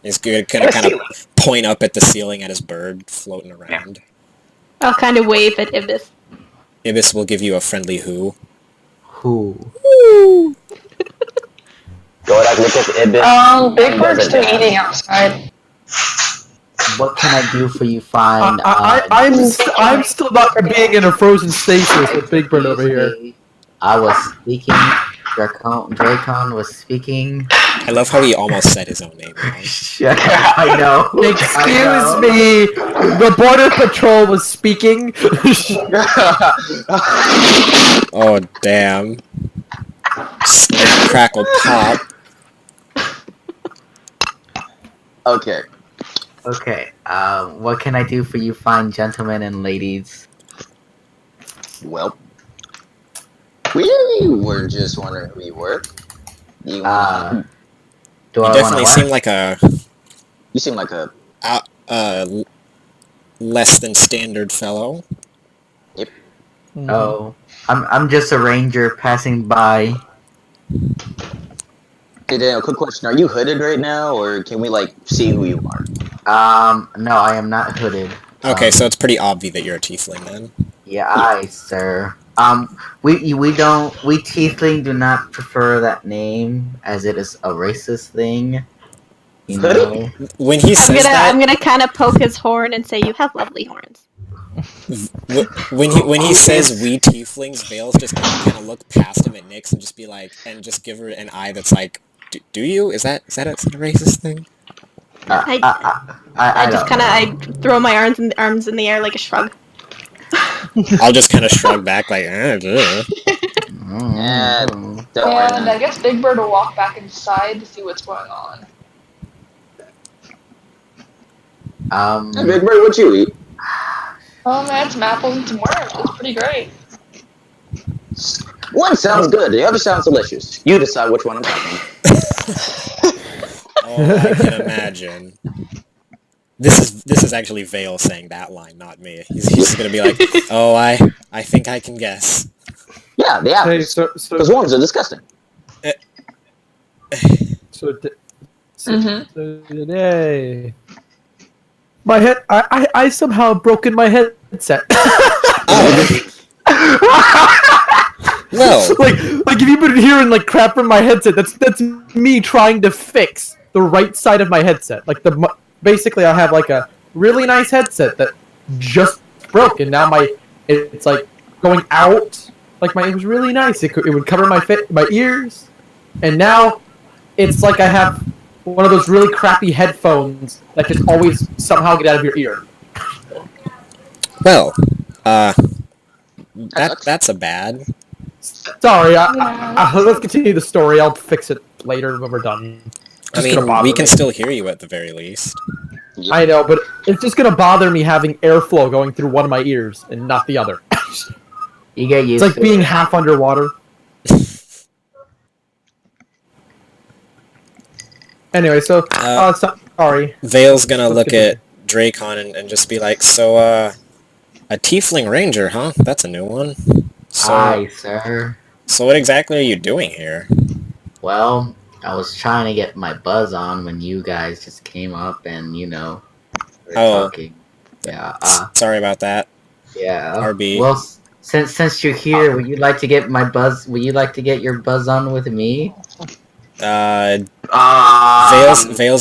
He's gonna kind of point up at the ceiling at his bird floating around. I'll kind of wave at Ibis. Ibis will give you a friendly who. Who? Go ahead, look at Ibis. Big Bird's still eating outside. What can I do for you fine? I'm still not being in a frozen stasis with Big Bird over here. I was speaking. Dracon was speaking. I love how he almost said his own name. I know. Excuse me. The Border Patrol was speaking. Oh, damn. Snap, crackle, pop. Okay. Okay. What can I do for you fine gentlemen and ladies? Well, we were just wondering who you were. Do You I definitely wanna seem like a You seem like a... less than standard fellow. Yep. Oh, I'm just a ranger passing by. Hey Daniel, quick question. Are you hooded right now, or can we, like, see who you are? No, I am not hooded. Okay, so it's pretty obvious that you're a tiefling then. Yeah, aye, sir. We tiefling do not prefer that name as it is a racist thing. You know. When he says I'm gonna kind of poke his horn and say, "You have lovely horns." when he says we tieflings, Vale's just gonna kind of look past him at Nyx and just be like, and just give her an eye that's like, do you? Is that a racist thing? I just kind of throw my arms in the air like a shrug. I'll just kind of shrug back like, And And I guess Big Bird will walk back inside to see what's going on. Hey, Big Bird, what you eat? Oh man, some apples and some worms. It's pretty great. One sounds good, the other sounds delicious. You decide which one I'm having. Oh, I can imagine. This is actually Vale saying that line, not me. He's gonna be like, oh, I think I can guess. Yeah, the apples. Hey, Those worms are disgusting. So today, my head. I somehow broken my headset. Well, like if you've been hearing like crap from my headset, that's me trying to fix the right side of my headset. Like basically, I have like a really nice headset that just broke, and now it's like going out. Like it was really nice. It would cover my ears, and now it's like I have one of those really crappy headphones that just always somehow get out of your ear. well, that's a bad. Sorry, let's continue the story. I'll fix it later when we're done. I mean, we can still hear you at the very least. I know, but it's just gonna bother me having airflow going through one of my ears and not the other. You get used It's like being half underwater. Anyway, so sorry. Vale's gonna look at Dracon and just be like, so, a tiefling ranger, huh? That's a new one. So, Hi, sir. So what exactly are you doing here? Well, I was trying to get my buzz on when you guys just came up and, we were talking. Yeah, Sorry about that. yeah. RB. Well, since you're here, would you like to get my buzz? Would you like to get your buzz on with me? Vale's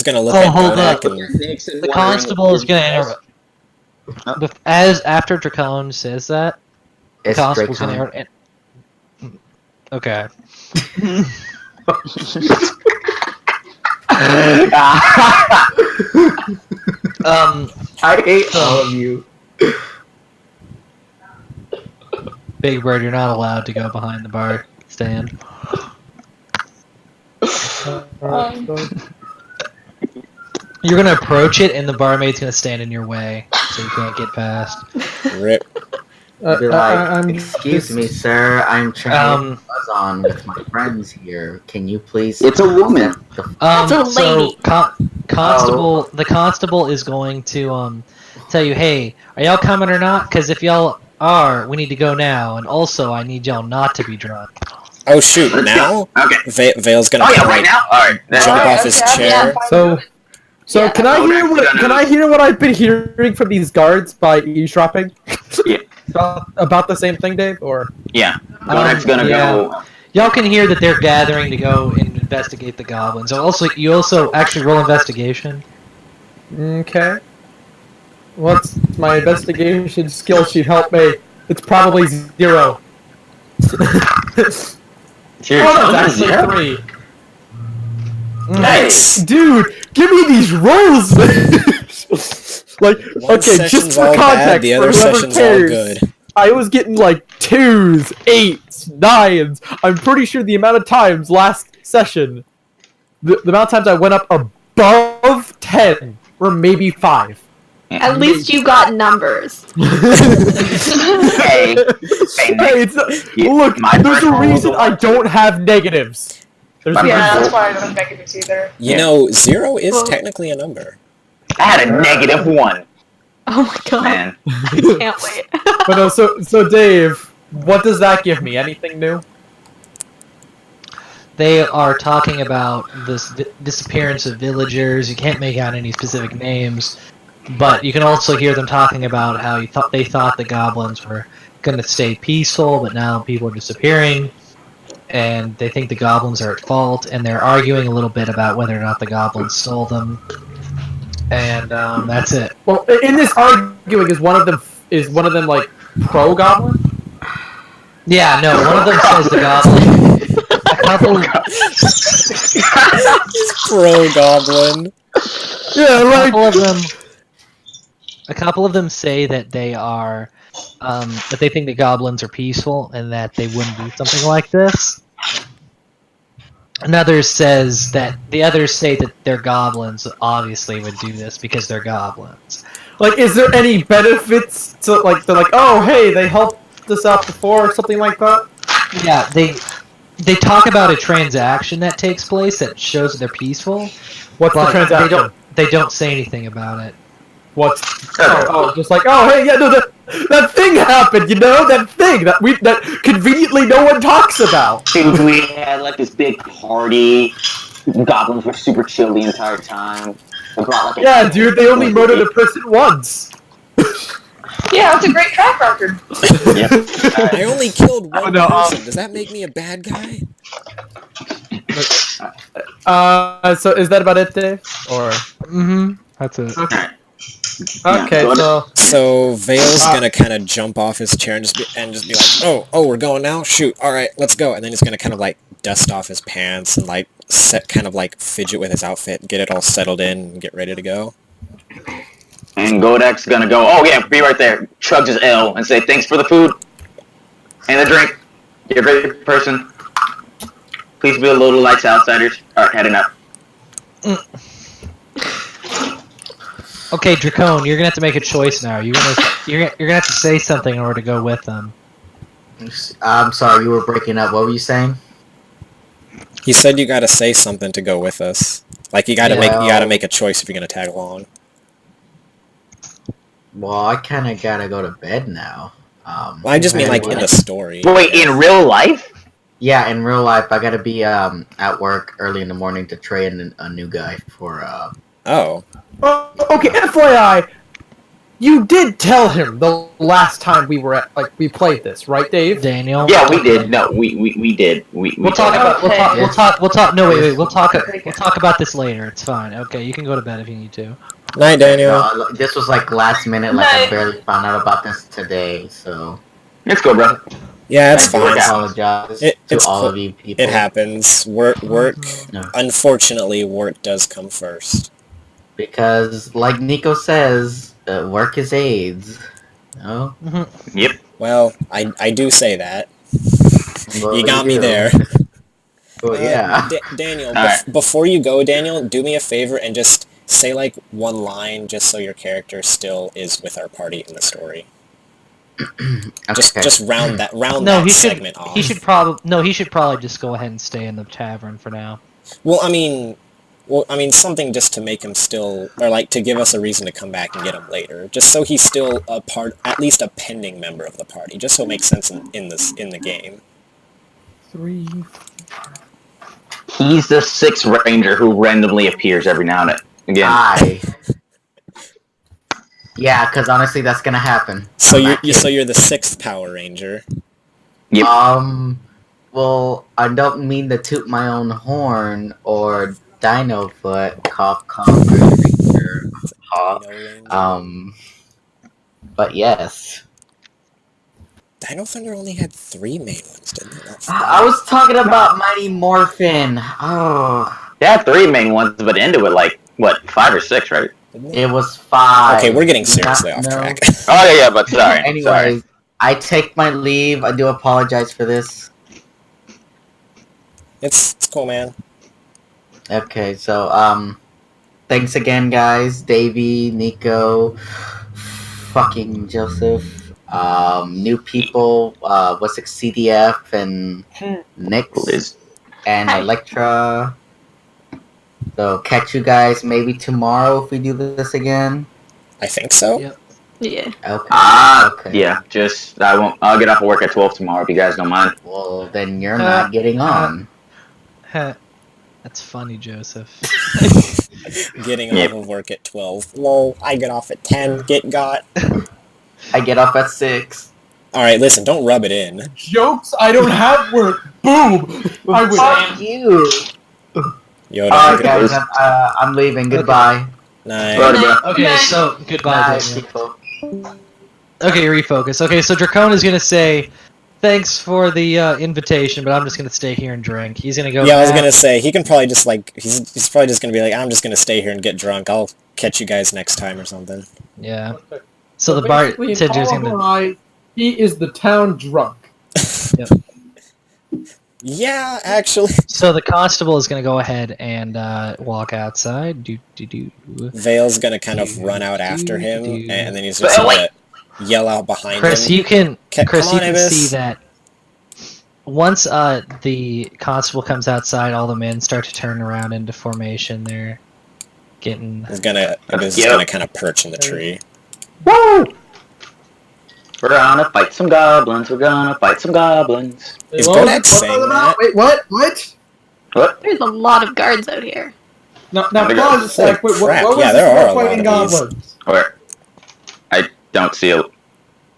gonna look at hold Kodak up. and... The constable is gonna interrupt. After Dracone says that, the It's constable's Dracon. gonna interrupt. Okay. I hate all of you. Big Bird, you're not allowed to go behind the bar stand. You're gonna approach it, and the barmaid's gonna stand in your way, so you can't get past. Rip. Be like, excuse just- me, sir. I'm trying to buzz on with my friends here. Can you please? It's a woman. That's a lady. Constable, the constable is going to tell you, hey, are y'all coming or not? Because if y'all are, we need to go now, and also I need y'all not to be drunk. Oh shoot! Now Okay. Vale's gonna Oh yeah, like, right now. All right. jump Alright, off his okay, chair. yeah. So Yeah. can I hear what I've been hearing from these guards by eavesdropping? Yeah. About the same thing, Dave? Or Yeah. Godak's gonna go. Y'all can hear that they're gathering to go and investigate the goblins. You also actually roll investigation. okay. What's my investigation skill sheet? Help me. It's probably 0. Cheers. Oh, no, it's actually 3. Nice. Dude, give me these rolls. Like, One okay, session's just for all context, bad, the for other whoever session's all cares, good. I was getting like 2s, 8s, 9s. I'm pretty sure the amount of times last session, the amount of times I went up above 10 were maybe 5. At least you got numbers. Hey, Hey, it's not, Yeah, look, my there's a threshold reason was I don't have negatives. There's a Yeah, reason. that's why I don't have negatives either. You know, 0 is Well- technically a number. I had a -1. Oh my god. Man. I can't wait. But no, so Dave, what does that give me? Anything new? They are talking about this disappearance of villagers. You can't make out any specific names, but you can also hear them talking about how they thought the goblins were going to stay peaceful, but now people are disappearing, and they think the goblins are at fault, and they're arguing a little bit about whether or not the goblins stole them. And that's it. Well, in this arguing, is one of them like pro goblin? Yeah, no, one of them says the goblin. He's pro-goblin. Yeah, like A couple of them say that they are, that they think the goblins are peaceful and that they wouldn't do something like this. Another says that the others say that they're goblins obviously would do this because they're goblins. Like, is there any benefits to like? They're like, oh, hey, they helped us out before, or something like that. Yeah, they talk about a transaction that takes place that shows that they're peaceful. What's the but transaction? They don't say anything about it. What's just like, oh, hey, yeah, no, that thing happened, you know, that thing that conveniently no one talks about. Dude, we had like this big party. Goblins were super chill the entire time. They brought, like, Yeah, dude, they only murdered a person once. Yeah, that's a great track record. Yep. I only killed one no, person. Does that make me a bad guy? So is that about it, Dave? Or Mm-hmm. That's it. okay, Yeah, so So Vale's gonna kind of jump off his chair and just be like, oh, we're going now. Shoot, all right, let's go. And then he's gonna kind of like dust off his pants and like kind of like fidget with his outfit, get it all settled in, and get ready to go. And Godak's gonna go, oh yeah, be right there. Chugs his L and say thanks for the food and the drink. You're a great person. Please be a little lights outsiders. Alright, heading up. Okay, Dracone, you're gonna have to make a choice now. You're gonna have to say something in order to go with them. I'm sorry, you were breaking up. What were you saying? He said you gotta say something to go with us. Like you gotta Yeah. make a choice if you're gonna tag along. Well, I kind of gotta go to bed now. Well, I just mean like in the story. Wait, in real life? Yeah, in real life, I gotta be at work early in the morning to train a new guy for Oh. oh, okay, FYI, you did tell him the last time we were at we played this, right, Dave? Daniel. Yeah, we did. No, we did. We'll talk about. We'll talk. No, wait. We'll talk about this later. It's fine. Okay, you can go to bed if you need to. Night, Daniel. This was like last minute. Like I Night. barely found out about this today. So Let's go, bro. Yeah, it's I do fine. apologize to It's all cool. of you people. It happens. Work. No. Unfortunately, work does come first. Because, like Nico says, work is AIDS. No? Yep. Well, I do say that. Well, You got me do. there. Well, yeah. Daniel, Alright. before you go, Daniel, do me a favor and just say like one line, just so your character still is with our party in the story. Okay. Just round that No, that he should. segment off. He should probably just go ahead and stay in the tavern for now. Well, I mean, something just to make him still, or like to give us a reason to come back and get him later, just so he's still a part, at least a pending member of the party, just so it makes sense in the game. 3. He's the sixth ranger who randomly appears every now and again. Yeah, because honestly, that's gonna happen. So I'm you're the 6th Power Ranger. Yep. Well, I don't mean to toot my own horn or dino foot, cough, cough, ranger, cough. But yes. Dino Thunder only had 3 main ones, didn't it? Not I was talking about Mighty Morphin. Oh, They had 3 main ones, but it ended with like, what, 5 or 6, right? didn't it? it was 5. Okay, we're getting Do you not seriously off know? track. Oh, yeah, but sorry. Anyways, Sorry. I take my leave. I do apologize for this. It's cool, man. Okay, so, thanks again, guys. Davey, Nico, fucking Joseph, new people, what's it, CDF, and Nick, Liz. and Hi. Electra. So, catch you guys maybe tomorrow if we do this again. I think so. Yep. Yeah. Okay. Okay. Yeah, I'll get off of work at 12 tomorrow if you guys don't mind. Well, then you're not getting on. That's funny, Joseph. Getting Yep. off of work at 12. Lol, I get off at 10. Get got. I get off at 6. Alright, listen, don't rub it in. Jokes, I don't have work. Boom! I would. Fuck you! Yoda, Alright, good guys, I'm leaving. Goodbye. night. Right, bro. Okay, Night. so goodbye, Bye, Daniel. people. Okay, refocus. Okay, so Dracon is gonna say, "Thanks for the invitation, but I'm just gonna stay here and drink." He's gonna go. Yeah, I was back. gonna say, he can probably just like, he's probably just gonna be like, I'm just gonna stay here and get drunk. I'll catch you guys next time or something. Yeah. So the basically, in bartender's all of gonna. our eyes, he is the town drunk. Yeah, actually. So the constable is gonna go ahead and walk outside. Do. Vale's gonna kind of run out after him, and then he's just But gonna yell out behind Chris, him. you can. Chris, come you on, can Ibis. see that. Once the constable comes outside, all the men start to turn around into formation. They're getting. He's gonna kind of perch in the tree. Woo! We're gonna fight some goblins. We're gonna fight some goblins. Is What Godak was it saying about? that? Wait, what? What? What? There's a lot of guards out here. Now I think pause a sec. Holy Wait, crap, what was yeah, this there are about a lot fighting of these. goblins? Where? I don't see it.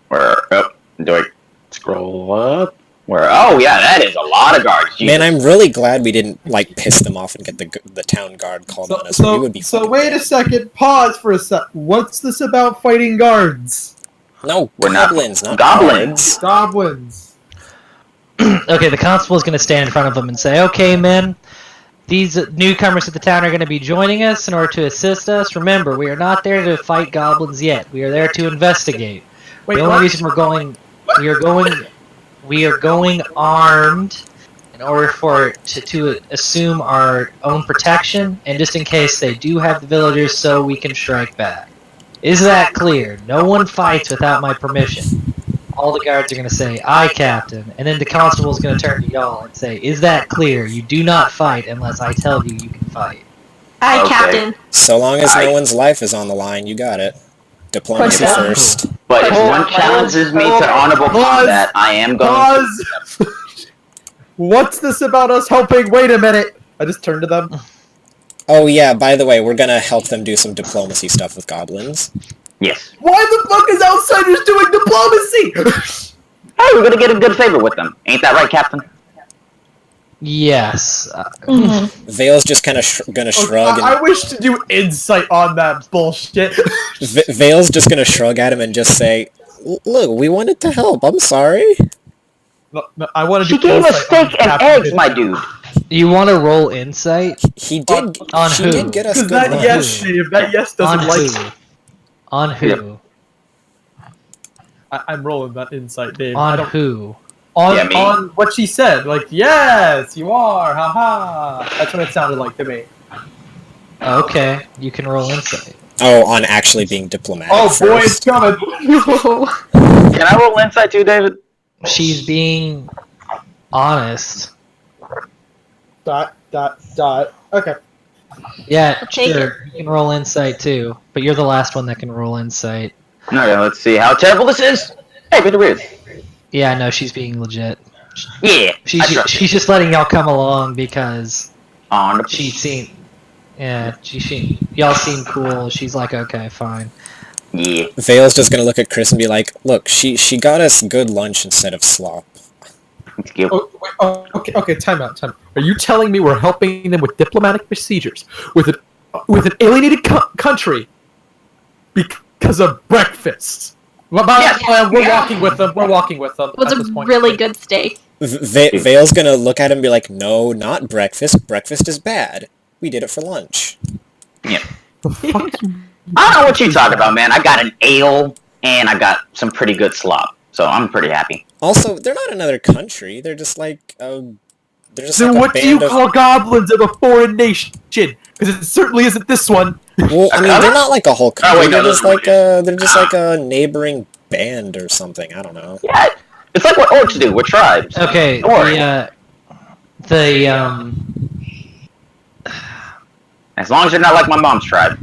Where? Oh, do I scroll up? Where? Oh, yeah, that is a lot of guards. Jesus. Man, I'm really glad we didn't like piss them off and get the town guard called on us. We would be So fucking wait a dead. second. Pause for a sec. What's this about fighting guards? No, We're not- goblins, not Goblins. guards. Goblins. Okay, the constable is going to stand in front of them and say, "Okay, men, these newcomers to the town are going to be joining us in order to assist us. Remember, we are not there to fight goblins yet. We are there to investigate. Wait, the only what? reason we are going armed in order to assume our own protection, and just in case they do have the villagers, so we can strike back. Is that clear? No one fights without my permission." All the guards are going to say, "Aye, Captain," and then the constable is going to turn to y'all and say, "Is that clear? You do not fight unless I tell you you can fight." Aye, Okay. Captain. So long as no I- one's life is on the line, you got it. Diplomacy Question. first. But if Hold one on, challenges me hold to on. honorable Pause. combat, I am going. Pause. What's this about us helping? Wait a minute. I just turned to them. Oh yeah, by the way, we're gonna help them do some diplomacy stuff with goblins. Yes. Why the fuck is outsiders doing diplomacy? Hey, we're gonna get a good favor with them. Ain't that right, Captain? Yes. Vale's just kind of gonna shrug, and I wish to do insight on that bullshit. Vale's just gonna shrug at him and just say, "Look, we wanted to help. I'm sorry." No, I want to She do gave us insight on steak and Captain eggs, my Discount. dude. You want to roll insight? He did. On she who? did get us Because good that lunch. yes, Dave, that yes doesn't On like. who? On who? I'm rolling that insight, Dave. I On don't- who? On, Yeah, me. on what she said, like, yes, you are, haha. That's what it sounded like to me. Okay, you can roll insight. Oh, on actually being diplomatic Oh boy, it's first. coming. Whoa. Can I roll insight too, David? She's being honest. Dot. Okay. Yeah, I'll take sure. You can roll insight too, but you're the last one that can roll insight. Okay, let's see how terrible this is. Hey, pretty weird. Yeah, no, she's being legit. Yeah, I trust She's just letting y'all come along because on the she seemed. Yeah, y'all seem cool. She's like, okay, fine. Yeah. Vale's just gonna look at Chris and be like, look, she got us good lunch instead of slop. Let's go. Oh, wait, okay. Time out. Are you telling me we're helping them with diplomatic procedures with an alienated country because of breakfast? We're walking with them. We're walking with them. It was at this a point. really good steak. Vale's gonna look at him and be like, no, not breakfast. Breakfast is bad. We did it for lunch. Yeah. The fuck you- I don't know what you talking about, man. I got an ale and I got some pretty good slop, so I'm pretty happy. Also, they're not another country. They're just like Then like what a do you band of... call goblins of a foreign nation? Because it certainly isn't this one. Well, I mean, they're not like a whole country. wait, no, they're just like a neighboring band or something. I don't know. Yeah, it's like what orcs do. We're tribes. Okay, Or as long as you're not like my mom's tribe.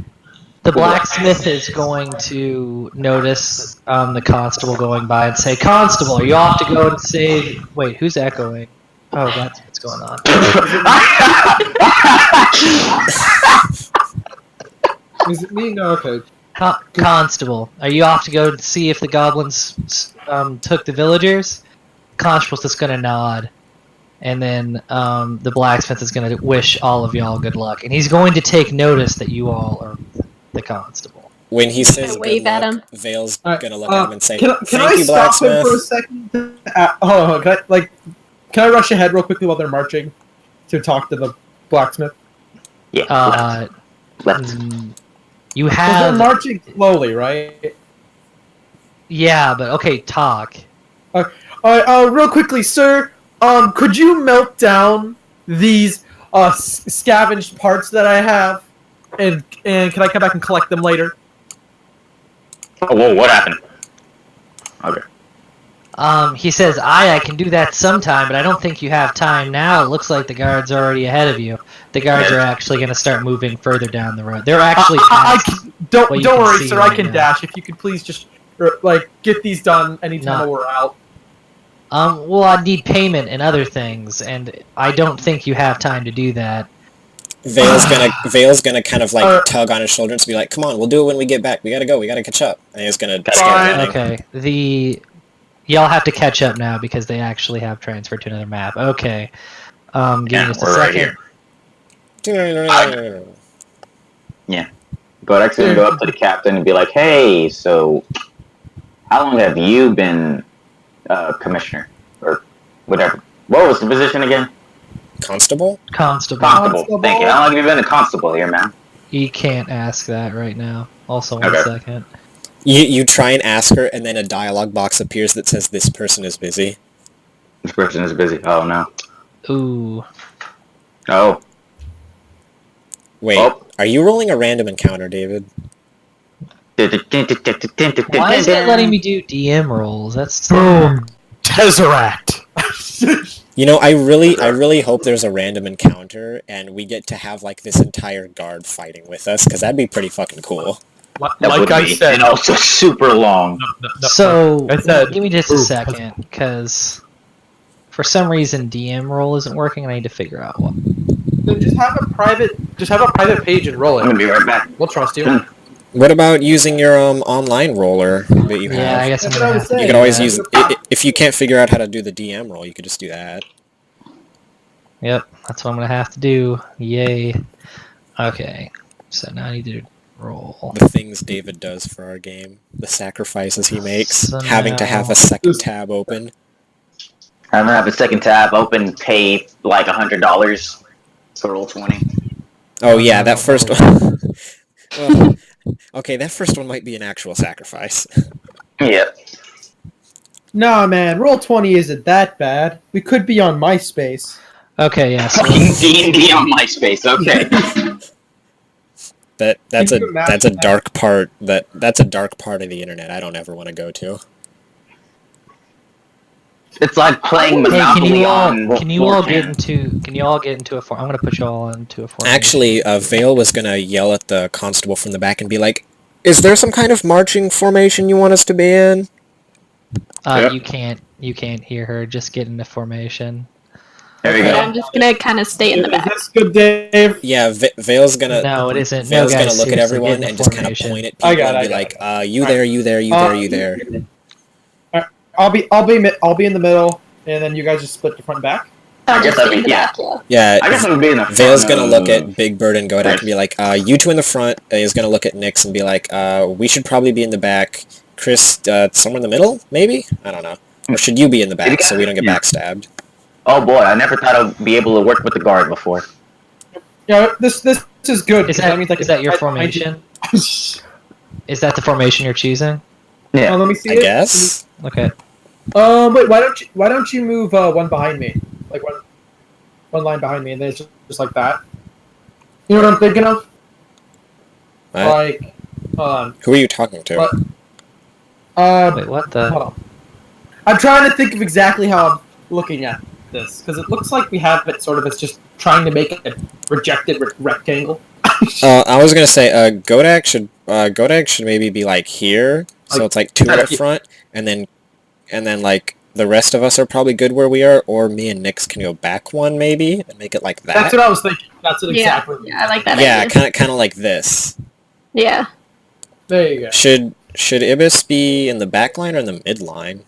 the blacksmith is going to notice the constable going by and say, "Constable, are you off to go and save?" Wait, who's echoing? Oh, that's what's going on. Is it me? No, okay. Constable, are you off to go and see if the goblins took the villagers? Constable's just gonna nod, and then the blacksmith is gonna wish all of y'all good luck, and he's going to take notice that you all are the constable. When he says I wave good at luck, him. Vale's Alright, gonna look at him and say, Can thank I you, stop him blacksmith. for a second? Hold on, can I rush ahead real quickly while they're marching to talk to the blacksmith? Yeah. Left. You Because they're have, marching slowly, right? yeah, but okay, talk. Real quickly, sir. Could you melt down these scavenged parts that I have, and can I come back and collect them later? Oh, whoa, what happened? Okay. He says, I can do that sometime, but I don't think you have time now. It looks like the guards are already ahead of you. The guards are actually going to start moving further down the road. They're actually past Don't what you don't can worry, see sir. I right can now. dash. If you could please just get these done anytime No. we're out. Well, I need payment and other things, and I don't think you have time to do that. Vale's gonna kind of like Uh, tug on his shoulder and be like, come on, we'll do it when we get back. We gotta go. We gotta catch up. And he's gonna Fine. start running. Okay, y'all have to catch up now because they actually have transferred to another map. Okay, give me Yeah, just a we're right second. here. Godek's gonna go up to the captain and be like, "Hey, so how long have you been commissioner or whatever? What was the position again? Constable? Constable. Constable. Thank you. How long have you been a constable here, man? You can't ask that right now. Also, one Okay. second. You try and ask her, and then a dialogue box appears that says, this person is busy. This person is busy. Oh no. Ooh. Oh. Wait, Oh. are you rolling a random encounter, David? Why is it letting me do DM rolls? That's Boom. Tesseract. You know, I really hope there's a random encounter, and we get to have, like, this entire guard fighting with us, because that'd be pretty fucking cool. That Like would I be, said. and also super long. So, I said- give me just a Ooh. second, because for some reason DM roll isn't working, and I need to figure out what. Then just have a private page and roll I'm it. gonna be right back. We'll trust you. What about using your online roller that you have? Yeah, I guess I'm That's what gonna I was have to saying. You do could always that. use if you can't figure out how to do the DM roll, you could just do that. Yep, that's what I'm gonna have to do. Yay. Okay, so now I need to roll. The things David does for our game, the sacrifices he makes, So having to have now- a second tab open. I'm gonna have a second tab open, pay like $100 for roll 20. Oh yeah, that first one. Well, okay, that first one might be an actual sacrifice. Yep. Nah, man, roll 20 isn't that bad. We could be on MySpace. Okay, yeah. So Fucking D&D on MySpace. Okay. That's Can you a imagine dark part that's a dark part of the internet I don't ever want to go to. It's like playing hey, Monopoly can you all get 4chan. into a form? I'm gonna put you all into a form. Actually, Vale was gonna yell at the constable from the back and be like, "Is there some kind of marching formation you want us to be in?" Yep. You can't hear her. Just get into formation. There we Okay, go. I'm just gonna kind of stay in the Is back. this good, Dave? Yeah, Vale's gonna. No, it isn't. Vale's No, guys, gonna look at seriously, everyone get and into just kind of formation. point at people I got and it, be I like, got "You there, you there, you there, you there." I'll be in the middle, and then you guys just split the front and back. I'll guess just stay that'd in the be- yeah. back, yeah. Yeah, I guess I'm gonna be in the front. Vale's gonna look of- at Big Bird and Godak and be like, "You two in the front." He's gonna look at Nyx and be like, "We should probably be in the back." Chris, somewhere in the middle, maybe? I don't know. Or should you be in the back so we don't get Yeah. backstabbed? Oh boy, I never thought I'd be able to work with the guard before. Yeah, this is good. Is 'cause that means I is can that your hide formation? behind Is that the formation you're choosing? you. Yeah. Let me see I it. guess. Okay. Wait, why don't you move one behind me, like one line behind me, and then it's just like that. You know what I'm thinking of? What? Like, hold on. Who are you talking to? What? Wait, what the? Hold on. I'm trying to think of exactly how I'm looking at this, because it looks like we have it sort of as just trying to make a rejected rectangle. I was gonna say, Godak should maybe be like here, so it's like two in the front, and then like the rest of us are probably good where we are, or me and Nyx can go back one maybe and make it like that. That's what I was thinking. That's what exactly. Yeah, I like that Yeah, idea. kind of like this. Yeah. There you go. Should Ibis be in the back line or in the mid line?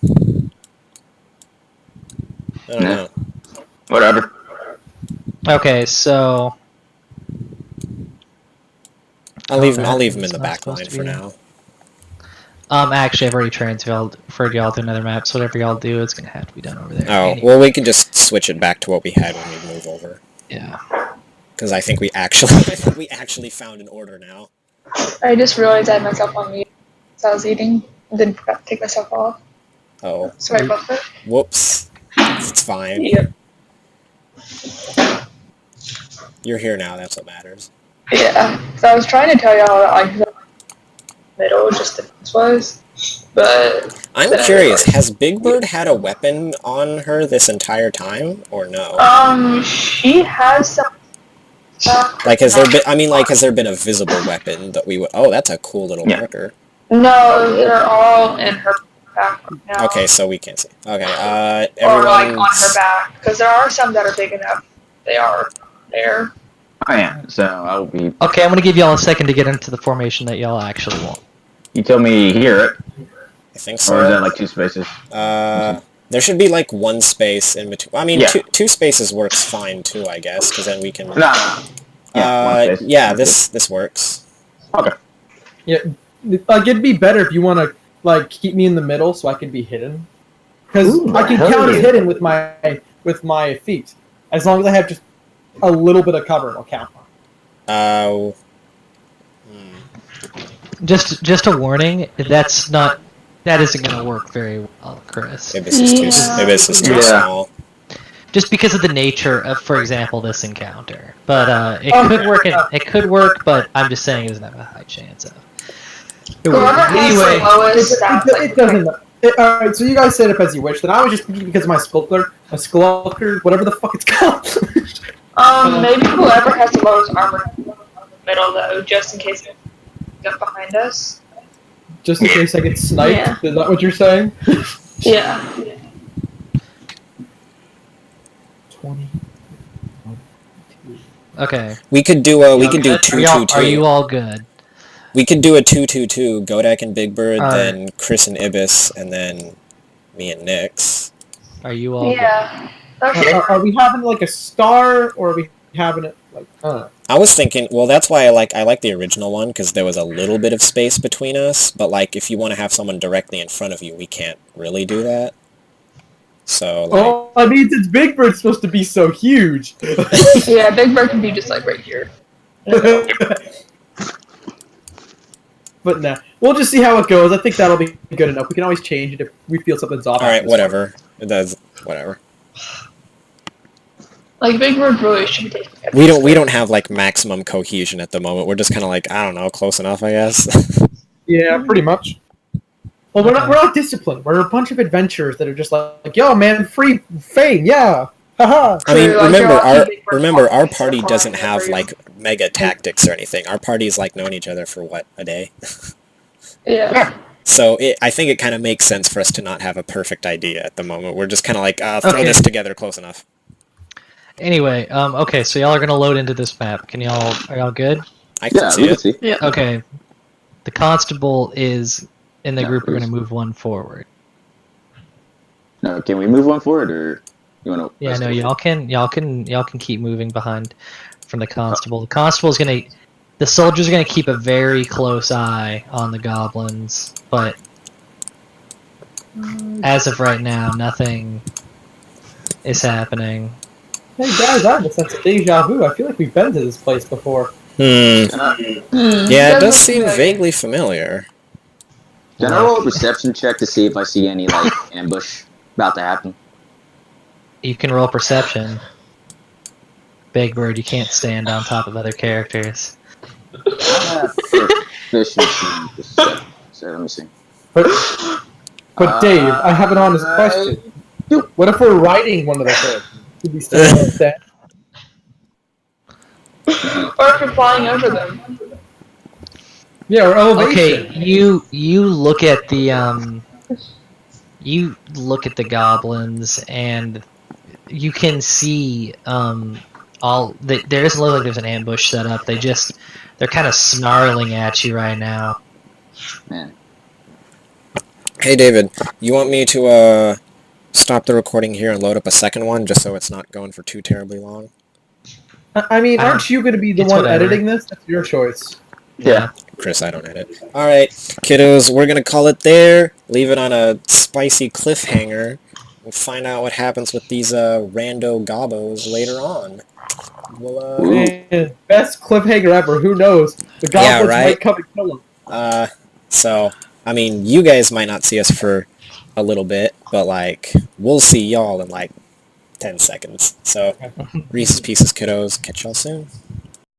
I don't Yeah. know. Whatever. Okay, so I'll leave Okay, him in it's the not back supposed line to for be. now. actually, I've already transferred y'all to another map, so whatever y'all do, it's gonna have to be done over there. Oh, Anyway, well, we can just switch it back to what we had when we move over. yeah. Because I think we actually found an order now. I just realized I had myself on mute as I was eating and then forgot to take myself off. Oh, Sorry about that. whoops. It's fine. Yep. You're here now, that's what matters. Yeah. So I was trying to tell y'all that like the middle just defense-wise, but I'm then I curious, realized- has Big Bird had a weapon on her this entire time, or no? She has some. Like, has there been a visible weapon that we would... Oh, that's a cool little Yeah. marker. No, they're all in her back right now. Okay, so we can see. Okay, Or like on everyone's... her back, because there are some that are big enough. They are there. Oh yeah, so I will be. Okay, I'm gonna give y'all a second to get into the formation that y'all actually want. You told me here, I think or is that so. like 2 spaces? There should be, like, one space in between. I mean, Yeah. two spaces works fine, too, I guess, because then we can... No. Yeah, one space. Yeah, this works. Okay. Yeah, like it'd be better if you want to like keep me in the middle so I can be hidden, because Ooh, I can hell count as yeah. hidden with my feet. As long as I have just a little bit of cover, it'll count. Just a warning, that isn't gonna work very well, Chris. Maybe this is too Yeah. small. Just because of the nature of, for example, this encounter. But it Oh, could work. It could work, but I'm just saying it doesn't have a high chance of. Whoever has Anyway, the lowest stats, It doesn't. All right, so you guys set up as you wish. Then I was just thinking because of my skulker, whatever the fuck it's called. maybe whoever has the lowest armor in the middle though, just in case they get behind us. Just in case I get sniped. Yeah. Is that what you're saying? Yeah. 20. Okay. We could do Are 2-2-2. you all good? We could do a 2-2-2. Godak and Big Bird, Alright. then Chris and Ibis, and then me and Nyx. Are you all? Yeah. That's Are we having like a star, or are we having it like? I don't know. I was thinking, well, that's why I like the original one, because there was a little bit of space between us, but like if you want to have someone directly in front of you, we can't really do that. So, like... Oh, I mean, since Big Bird's supposed to be so huge. Yeah, Big Bird can be just like right here. But nah, we'll just see how it goes. I think that'll be good enough. We can always change it if we feel something's off. Alright, whatever. It does... Whatever. Like Big Bird really should be taking We don't have, like, maximum cohesion at the moment. We're just kind of like, I don't know, close enough, I guess. Yeah, pretty much. Well, we're not disciplined. We're a bunch of adventurers that are just like, yo, man, free fame, yeah, haha. I mean, Like, remember, our party supply doesn't have, every- like, mega tactics or anything. Our party's, like, known each other for, what, a day? Yeah. So I think it kind of makes sense for us to not have a perfect idea at the moment. We're just kind of like, throw Okay. this together close enough. Anyway, okay, so y'all are gonna load into this map. Are y'all good? I can see it. Yeah. Okay. The constable is in the group. We're gonna move one forward. No, can we move one forward, or you want to? Yeah, no, y'all can keep moving behind from the constable. The constable's gonna, the soldiers are gonna keep a very close eye on the goblins, but as of right now, nothing is happening. Hey guys, I have a sense of deja vu. I feel like we've been to this place before. Yeah, it does seem vaguely familiar. Can I roll a perception check to see if I see any like ambush about to happen? You can roll perception. Big Bird, you can't stand on top of other characters. Proficiency in perception. So let me see. But Dave, I have an honest question. What if we're riding one of the things? Could we still understand? Or if you're flying over them. Yeah, or elevation. Okay, you look at the goblins, and you can see there doesn't look like there's an ambush set up. They're kind of snarling at you right now. Man. Hey, David, you want me to, stop the recording here and load up a second one, just so it's not going for too terribly long? I mean, aren't you going to be the It's one whatever. editing this? That's your choice. Yeah. Chris, I don't edit. Alright, kiddos, we're gonna call it there. Leave it on a spicy cliffhanger. We'll find out what happens with these, rando gobbos later on. We'll, Man, best cliffhanger ever. Who knows? The goblins right? might come and kill him. So, I mean, you guys might not see us for a little bit, but, like, we'll see y'all in, like, 10 seconds. So, Reese's Pieces, kiddos. Catch y'all soon.